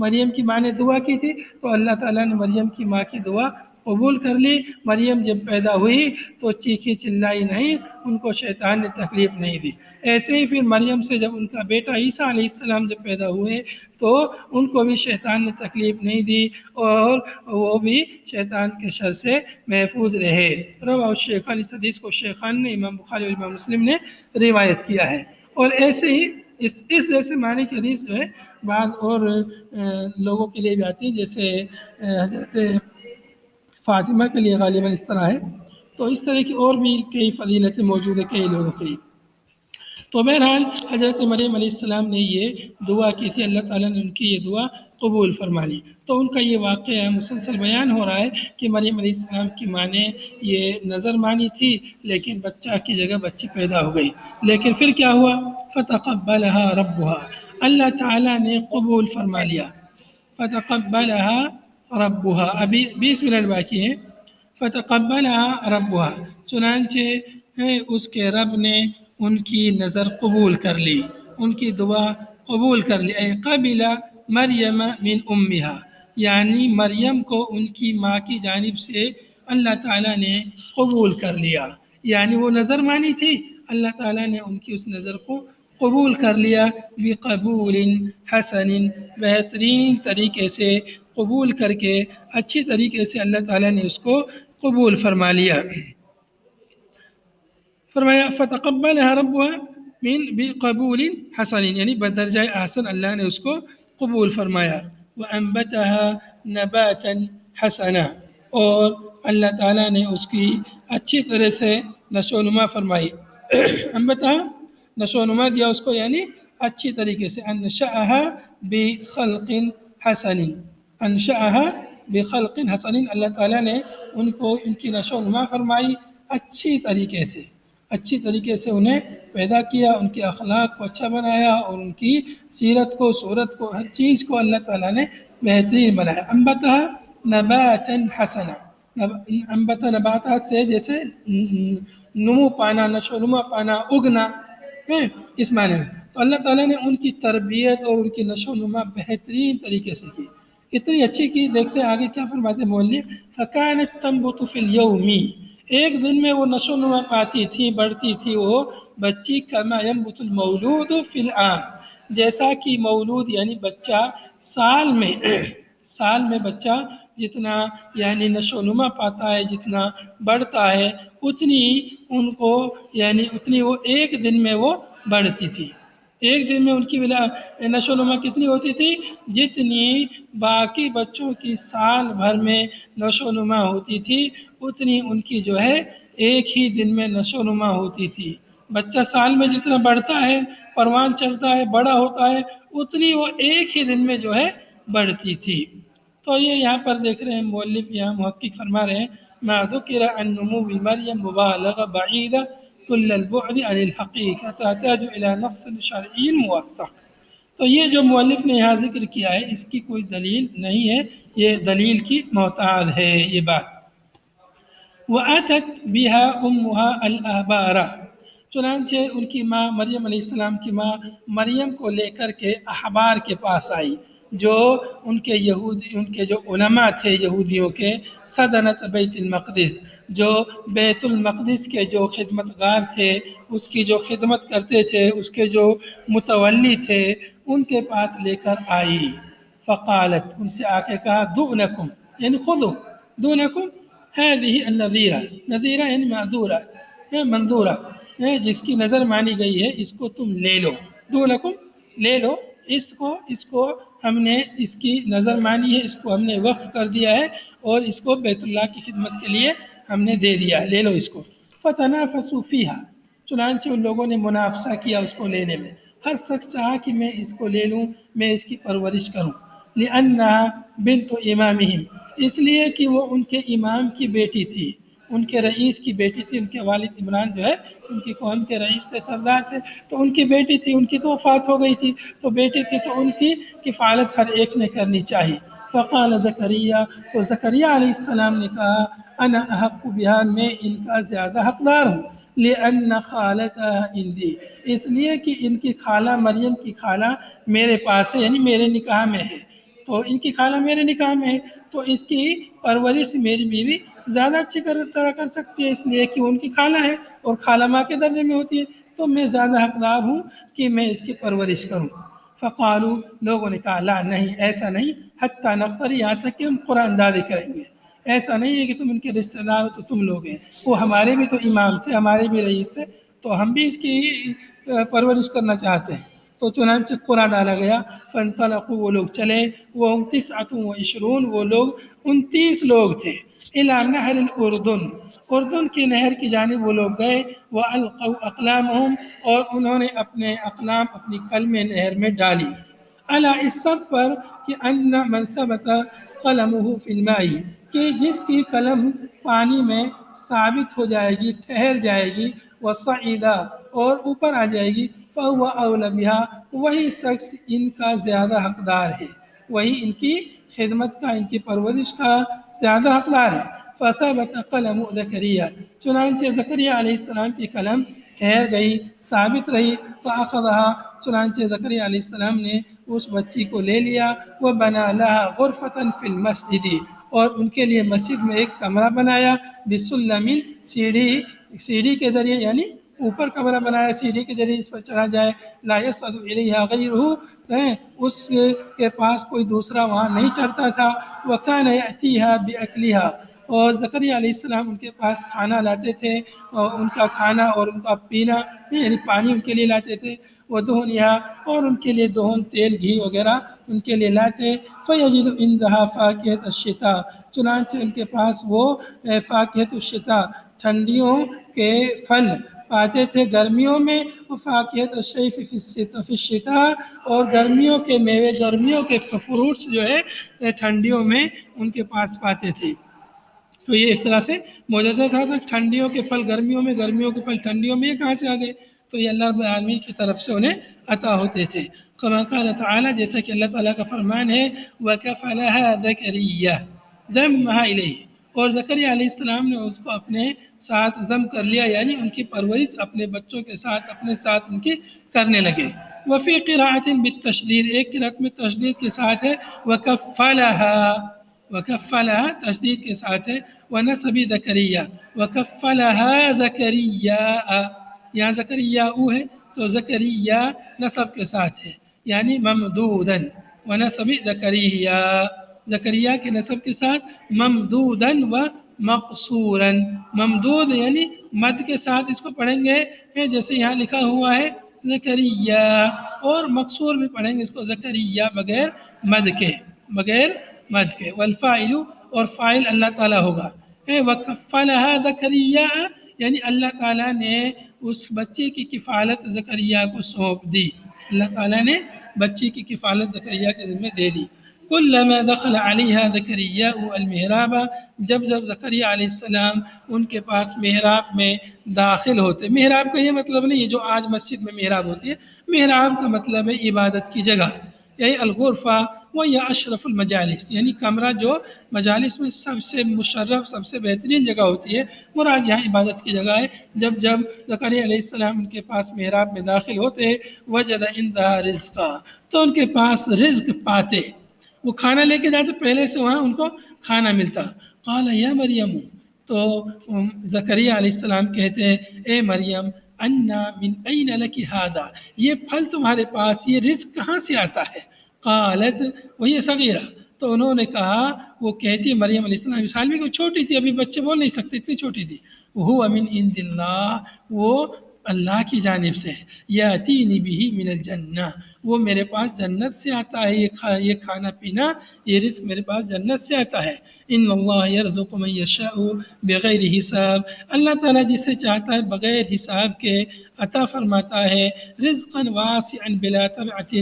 مریم کی ماں نے دعا کی تھی تو اللہ تعالیٰ نے مریم کی ماں کی دعا قبول کر لی، مریم جب پیدا ہوئی تو چیخی چلائی نہیں، ان کو شیطان نے تکلیف نہیں دی، ایسے ہی پھر مریم سے جب ان کا بیٹا عیسیٰ علیہ السلام جب پیدا ہوئے تو ان کو بھی شیطان نے تکلیف نہیں دی اور وہ بھی شیطان کے شر سے محفوظ رہے۔ رواہ الشیخان، اس حدیث کو شیخان نے امام بخاری اور امام مسلم نے روایت کیا ہے، اور ایسے ہی اس جیسے معنی کی حدیث جو ہے بعض اور لوگوں کے لیے بھی آتی ہے، جیسے حضرت فاطمہ کے لیے غالباً اس طرح ہے، تو اس طرح کی اور بھی کئی فضیلتیں موجود ہیں کئی لوگوں کے لیے۔ تو بہرحال حضرت مریم علیہ السلام نے یہ دعا کی تھی، اللہ تعالیٰ نے ان کی یہ دعا قبول فرما لی، تو ان کا یہ واقعہ مسلسل بیان ہو رہا ہے کہ مریم علیہ السلام کی ماں نے یہ نظر مانی تھی لیکن بچہ کی جگہ بچی پیدا ہو گئی، لیکن پھر کیا ہوا، فتقبلها ربها اللہ تعالیٰ نے قبول فرما لیا، فتقبلها ربها ابھی 20 منٹ باقی ہیں، فتقبلها ربها چنانچہ اس کے رب نے ان کی نظر قبول کر لی، ان کی دعا قبول کر لی، اے قبل مریم من امها یعنی مریم کو ان کی ماں کی جانب سے اللہ تعالیٰ نے قبول کر لیا، یعنی وہ نظر مانی تھی، اللہ تعالیٰ نے ان کی اس نظر کو قبول کر لیا، بقبول حسن، بہترین طریقے سے قبول کر کے اچھی طریقے سے اللہ تعالیٰ نے اس کو قبول فرما لیا۔ فرمایا فتقبلها ربها من بقبول حسن، یعنی بدرجہ احسن اللہ نے اس کو قبول فرمایا۔ وانبتها نباتا حسنا، اور اللہ تعالیٰ نے اس کی اچھی طرح سے نشو و نما فرمائی۔ انبتها نشو و نما دیا اس کو، یعنی اچھی طریقے سے۔ انشأها بخلق حسن، انشأها بخلق حسن، اللہ تعالیٰ نے ان کو ان کی نشو و نما فرمائی اچھی طریقے سے، اچھی طریقے سے انہیں پیدا کیا، ان کے اخلاق کو اچھا بنایا اور ان کی سیرت کو، صورت کو، ہر چیز کو اللہ تعالیٰ نے بہترین بنایا۔ انبتها نباتا حسنا، انبتا نباتات سے جیسے نمو پانا، نشو و نما پانا، اگنا ہے اس معنی میں۔ تو اللہ تعالیٰ نے ان کی تربیت اور ان کی نشو و نما بہترین طریقے سے کی، اتنی اچھی کی۔ دیکھتے ہیں آگے کیا فرماتے ہیں مولوی، فَكَانَتْ تَنْبُتُ فِي الْيَوْمِ، ایک دن میں وہ نشو و نما پاتی تھی، بڑھتی تھی وہ بچی، كَمَا يَنْبُتُ الْمَوْلُودُ فِي الْعَامِ، جیسا کہ مولود یعنی بچہ سال میں بچہ جتنا یعنی نشو و نما پاتا ہے، جتنا بڑھتا ہے، اتنی ان کو یعنی اتنی وہ ایک دن میں وہ بڑھتی تھی۔ ایک دن میں ان کی نشو و نما کتنی ہوتی تھی؟ جتنی باقی بچوں کی سال بھر میں نشو و نما ہوتی تھی، اتنی ان کی جو ہے ایک ہی دن میں نشو و نما ہوتی تھی۔ بچہ سال میں جتنا بڑھتا ہے، پروان چڑھتا ہے، بڑا ہوتا ہے، اتنی وہ ایک ہی دن میں جو ہے بڑھتی تھی۔ تو یہ یہاں پر دیکھ رہے ہیں مؤلف، یہاں محقق فرما رہے ہیں ما ذکر عن نمو مریم مبالغہ بعیدہ کل البعد عن الحقیقہ تحتاج الى نص شرعی موثق۔ تو یہ جو مؤلف نے یہاں ذکر کیا ہے اس کی کوئی دلیل نہیں ہے، یہ دلیل کی محتاج ہے یہ بات۔ وَأَتَتْ بِهَا أُمُّهَا الْأَحْبَارَ، چنانچہ ان کی ماں مریم علیہ السلام کی ماں مریم کو لے کر کے احبار کے پاس آئی، جو ان کے جو علماء تھے یہودیوں کے، صدنت بیت المقدس، جو بیت المقدس کے جو خدمتگار تھے، اس کی جو خدمت کرتے تھے، اس کے جو متولی تھے، ان کے پاس لے کر آئی۔ فقالت، ان سے آ کے کہا، دونکم یعنی خودو، دونکم هذه النذیرہ، نذیرہ یعنی معذورہ، منظورہ، جس کی نظر مانی گئی ہے، اس کو تم لے لو، دونکم لے لو، اس کو ہم نے اس کی نظر مانی ہے، اس کو ہم نے وقف کر دیا ہے اور اس کو بیت اللہ کی خدمت کے لیے ہم نے دے دیا، لے لو اس کو۔ فتنافسوا فیہا، چنانچہ ان لوگوں نے منافسہ کیا اس کو لینے میں، ہر شخص چاہا کہ میں اس کو لے لوں، میں اس کی پرورش کروں۔ لأنها بنت امامہم، اس لیے کہ وہ ان کے امام کی بیٹی تھی، ان کے رئیس کی بیٹی تھی۔ ان کے والد عمران جو ہے ان کی قوم کے رئیس تھے، سردار تھے، تو ان کی بیٹی تھی، ان کی تو وفات ہو گئی تھی، تو بیٹی تھی تو ان کی کفالت ہر ایک نے کرنی چاہیے۔ فقال زکریا، تو زکریا علیہ السلام نے کہا، انا احق بها، میں ان کا زیادہ حقدار ہوں، لأن خالتها عندي، اس لیے کہ ان کی خالہ مریم کی خالہ میرے پاس ہے، یعنی میرے نکاح میں ہے، تو ان کی خالہ میرے نکاح میں ہے، تو اس کی پرورش میری بیوی زیادہ اچھی طرح کر سکتی ہے، اس لیے کہ وہ ان کی خالہ ہے اور خالہ ماں کے درجے میں ہوتی ہے، تو میں زیادہ حقدار ہوں کہ میں اس کی پرورش کروں۔ فقالو، لوگوں نے کہا، لا نہیں، ایسا نہیں، حتی نقتری، یہاں تک کہ ہم قرآن دادی کریں گے، ایسا نہیں ہے کہ تم ان کے رشتہ دار ہو تو تم لوگ ہیں، وہ ہمارے بھی تو امام تھے، ہمارے بھی رئیس تھے، تو ہم بھی اس کی پرورش کرنا چاہتے ہیں۔ تو چنانچہ قرآن ڈالا گیا، فانطلقوا، وہ لوگ چلے، وہ 29 وہ لوگ 29 لوگ تھے، الی نہر الاردن، اردن کی نہر کی جانب وہ لوگ گئے، والقوا اقلامہم، اور انہوں نے اپنے اقلام، اپنی قلمیں نہر میں ڈالی، علی اس شرط پر کہ ان من ثبت قلمہ فی الماء، کہ جس کی قلم پانی میں ثابت ہو جائے گی، ٹھہر جائے گی، وصعد، اور اوپر آ جائے گی، فہو اولی بہا، وہی شخص ان کا زیادہ حقدار ہے، وہی ان کی خدمت کا، ان کی پرورش کا زیادہ حقدار ہے۔ فثبت قلم زکریا، چنانچہ زکریا علیہ السلام کی قلم ٹھہر گئی، ثابت رہی، فاخذها، چنانچہ زکریا علیہ السلام نے اس بچی کو لے لیا، وبنى لها غرفة في المسجد، اور ان کے لیے مسجد میں ایک کمرہ بنایا، بسلم سیڑھی کے ذریعے، یعنی اوپر کمرہ بنایا سیڑھی کے ذریعے اس پر چڑھا جائے، لا یصعد الیہا غیرہ، اس کے پاس کوئی دوسرا وہاں نہیں چڑھتا تھا، وکان یأتیہا بأکلہا، اور زکریا علیہ السلام ان کے پاس کھانا لاتے تھے، اور ان کا کھانا اور ان کا پینا یعنی پانی ان کے لیے لاتے تھے، ودہنہا، اور ان کے لیے دہن تیل گھی وغیرہ ان کے لیے لاتے، فیجد عندہا فاکہۃ الشتاء، چنانچہ ان کے پاس وہ فاکہۃ الشتاء ٹھنڈیوں کے پھل پاتے تھے گرمیوں میں، وفاکہۃ الصیف فی الشتاء، اور گرمیوں کے میوے، گرمیوں کے فروٹس جو ہے ٹھنڈیوں میں ان کے پاس پاتے تھے۔ تو یہ ایک طرح سے معجزہ تھا کہ ٹھنڈیوں کے پھل گرمیوں میں، گرمیوں کے پھل ٹھنڈیوں میں، یہ کہاں سے آ گئے؟ تو یہ اللہ رب العالمین کی طرف سے انہیں عطا ہوتے تھے۔ کما قال تعالیٰ، جیسا کہ اللہ تعالیٰ کا فرمان ہے، وَكَفَلَهَا زَكَرِيَّا ضَمَّهَا إِلَيْهِ، اور زکریا علیہ السلام نے اس کو اپنے ساتھ ضم کر لیا، یعنی ان کی پرورش اپنے بچوں کے ساتھ، اپنے ساتھ ان کی کرنے لگے۔ وفی قراءۃ بالتشدید، ایک قراءت میں تشدید کے ساتھ ہے وکفلها تشدید کے ساتھ ہے، ونصب زکریا، وکفلها زکریا، یہاں زکریا ہے تو زکریا نصب کے ساتھ ہے، یعنی ممدودن، ونصب زکریا، زکریا کے نصب کے ساتھ، ممدودن و مقصورن، ممدود یعنی مد کے ساتھ اس کو پڑھیں گے جیسے یہاں لکھا ہوا ہے زکریا، اور مقصور بھی پڑھیں گے اس کو زکریا بغیر مد کے، بغیر مد کے، والفاعل، اور فاعل اللہ تعالیٰ ہوگا، وکفلها زکریا، یعنی اللہ تعالیٰ نے اس بچے کی کفالت زکریا کو سونپ دی، اللہ تعالیٰ نے بچے کی کفالت زکریا کے ذمہ دے دی۔ کلما دخل علیہا زکریا المحراب، جب زکریا علیہ السلام ان کے پاس محراب میں داخل ہوتے، محراب کا یہ مطلب نہیں ہے جو آج مسجد میں محراب ہوتی ہے، محراب کا مطلب ہے عبادت کی جگہ، یعنی الغرفہ وہی اشرف المجالس، یعنی کمرہ جو مجالس میں سب سے مشرف، سب سے بہترین جگہ ہوتی ہے، مراد یہاں عبادت کی جگہ ہے۔ جب زکریا علیہ السلام ان کے پاس محراب میں داخل ہوتے، وجد عندہا رزقا، تو ان کے پاس رزق پاتے، وہ کھانا لے کے جاتے، پہلے سے وہاں ان کو کھانا ملتا۔ قال یا مریم، تو زکریا علیہ السلام کہتے ہیں اے مریم، انا من این لک ھذا، یہ پھل تمہارے پاس، یہ رزق کہاں سے آتا ہے؟ قالت وہی صغیرہ، تو انہوں نے کہا، وہ کہتی مریم علیہ السلام اس حال میں کہ چھوٹی تھی، ابھی بچے بول نہیں سکتے، اتنی چھوٹی تھی، وہ من عند اللہ، وہ اللہ کی جانب سے، یاتینی بہ من الجنہ، وہ میرے پاس جنت سے آتا ہے، یہ کھانا پینا، یہ رزق میرے پاس جنت سے آتا ہے۔ ان اللہ یرزق من یشاء بغیر حساب، اللہ تعالیٰ جسے چاہتا ہے بغیر حساب کے عطا فرماتا ہے، رزقا واسعا بلا تبعۃ،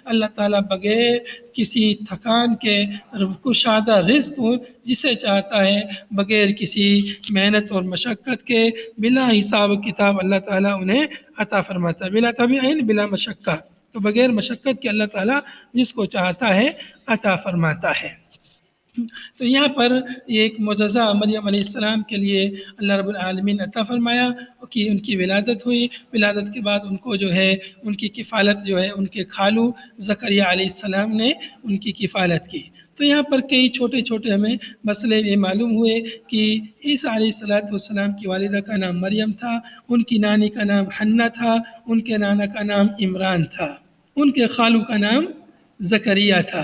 اللہ تعالیٰ بغیر کسی تھکان کے کشادہ رزق جسے چاہتا ہے، بغیر کسی محنت اور مشقت کے، بلا حساب و کتاب اللہ تعالیٰ انہیں عطا فرماتا ہے، بلا تبعین بلا مشقت، تو بغیر مشقت کے اللہ تعالیٰ جس کو چاہتا ہے عطا فرماتا ہے۔ تو یہاں پر یہ ایک معجزہ مریم علیہ السلام کے لیے اللہ رب العالمین عطا فرمایا کہ ان کی ولادت ہوئی، ولادت کے بعد ان کو جو ہے ان کی کفالت جو ہے ان کے خالو زکریا علیہ السلام نے ان کی کفالت کی۔ تو یہاں پر کئی چھوٹے چھوٹے ہمیں مسئلے یہ معلوم ہوئے کہ عیسیٰ علیہ السلام کی والدہ کا نام مریم تھا، ان کی نانی کا نام حنہ تھا، ان کے نانا کا نام عمران تھا، ان کے خالو کا نام زکریا تھا،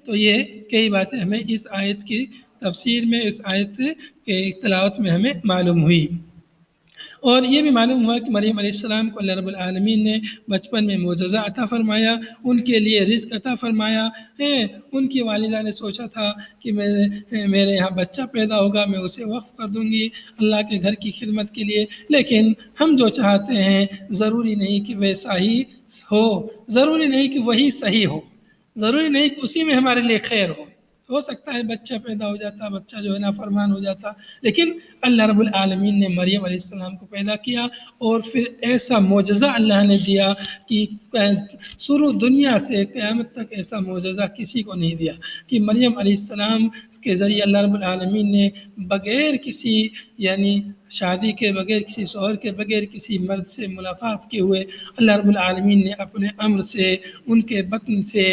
تو یہ کئی باتیں ہمیں اس آیت کی تفسیر میں، اس آیت کے تلاوت میں ہمیں معلوم ہوئی۔ اور یہ بھی معلوم ہوا کہ مریم علیہ السلام کو اللہ رب العالمین نے بچپن میں معجزہ عطا فرمایا، ان کے لیے رزق عطا فرمایا، ان کی والدہ نے سوچا تھا کہ میرے یہاں بچہ پیدا ہوگا، میں اسے وقف کر دوں گی اللہ کے گھر کی خدمت کے لیے، لیکن ہم جو چاہتے ہیں ضروری نہیں کہ ویسا ہی ہو، ضروری نہیں کہ وہی صحیح ہو، ضروری نہیں کہ اسی میں ہمارے لیے خیر ہو سکتا ہے بچہ پیدا ہو جاتا، بچہ جو ہے نافرمان ہو جاتا، لیکن اللہ رب العالمین نے مریم علیہ السلام کو پیدا کیا، اور پھر ایسا معجزہ اللہ نے دیا کہ شروع دنیا سے قیامت تک ایسا معجزہ کسی کو نہیں دیا کہ مریم علیہ السلام کے ذریعے اللہ رب العالمین نے بغیر کسی یعنی شادی کے بغیر، کسی شوہر کے بغیر کسی مرد سے ملاقات کیے ہوئے اللہ رب العالمین نے اپنے امر سے ان کے بطن سے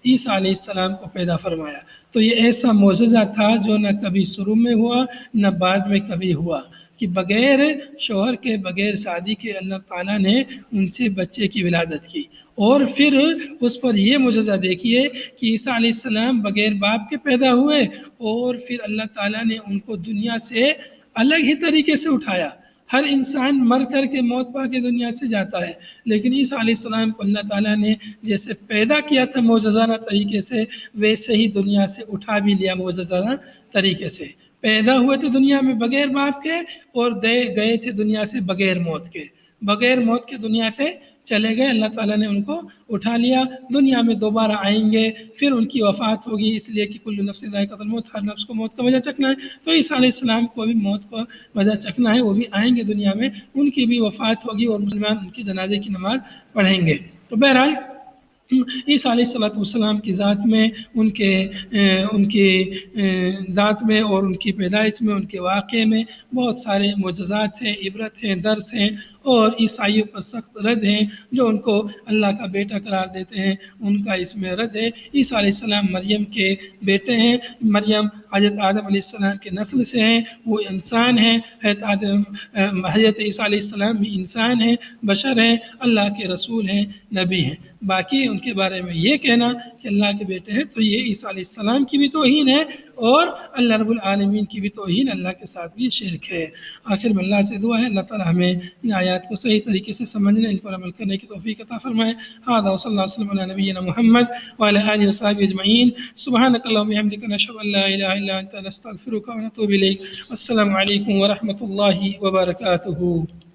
عیسیٰ علیہ السلام کو پیدا فرمایا۔ تو یہ ایسا معجزہ تھا جو نہ کبھی شروع میں ہوا نہ بعد میں کبھی ہوا، کہ بغیر شوہر کے، بغیر شادی کے اللہ تعالیٰ نے ان سے بچے کی ولادت کی۔ اور پھر اس پر یہ معجزہ دیکھیے کہ عیسیٰ علیہ السلام بغیر باپ کے پیدا ہوئے، اور پھر اللہ تعالیٰ نے ان کو دنیا سے الگ ہی طریقے سے اٹھایا۔ ہر انسان مر کر کے موت پا کے دنیا سے جاتا ہے، لیکن عیسیٰ علیہ السلام کو اللہ تعالیٰ نے جیسے پیدا کیا تھا معجزانہ طریقے سے، ویسے ہی دنیا سے اٹھا بھی لیا معجزانہ طریقے سے۔ پیدا ہوئے تھے دنیا میں بغیر باپ کے، اور گئے تھے دنیا سے بغیر موت کے، بغیر موت کے دنیا سے چلے گئے۔ اللہ تعالیٰ نے ان کو اٹھا لیا، دنیا میں دوبارہ آئیں گے، پھر ان کی وفات ہوگی، اس لیے کہ کل نفس ذائقۃ الموت، ہر نفس کو موت کا مزہ چکھنا ہے۔ تو عیسیٰ علیہ السلام کو بھی موت کا مزہ چکھنا ہے، وہ بھی آئیں گے دنیا میں، ان کی بھی وفات ہوگی، اور مسلمان ان کی جنازے کی نماز پڑھیں گے۔ تو بہرحال عیسیٰ علیہ السلام کی ذات میں، ان کی ذات میں اور ان کی پیدائش میں، ان کے واقعے میں بہت سارے معجزات ہیں، عبرت ہیں، درس ہیں، اور عیسائیوں پر سخت رد ہیں جو ان کو اللہ کا بیٹا قرار دیتے ہیں، ان کا اس میں رد ہے۔ عیسیٰ علیہ السلام مریم کے بیٹے ہیں، مریم حضرت آدم علیہ السلام کے نسل سے ہیں، وہ انسان ہیں، حضرت عیسیٰ علیہ السلام بھی انسان ہیں، بشر ہیں، اللہ کے رسول ہیں، نبی ہیں۔ باقی ان کے بارے میں یہ کہنا کہ اللہ کے بیٹے ہیں، تو یہ عیسیٰ علیہ السلام کی بھی توہین ہے، اور اللہ رب العالمین کی بھی توہین، اللہ کے ساتھ بھی شرک ہے۔ آخر میں اللہ سے دعا ہے اللہ تعالی ہمیں ان آیات کو صحیح طریقے سے سمجھنے، ان پر عمل کرنے کی توفیق عطا فرمائے۔ ھذا وصلی اللہ وسلم علی نبینا محمد وعلی آلہ وصحبہ اجمعین۔ سبحانک اللہم وبحمدک، نشہد ان لا الہ الا انت، نستغفرک ونتوب الیک۔ السلام علیکم ورحمۃ اللہ وبرکاتہ۔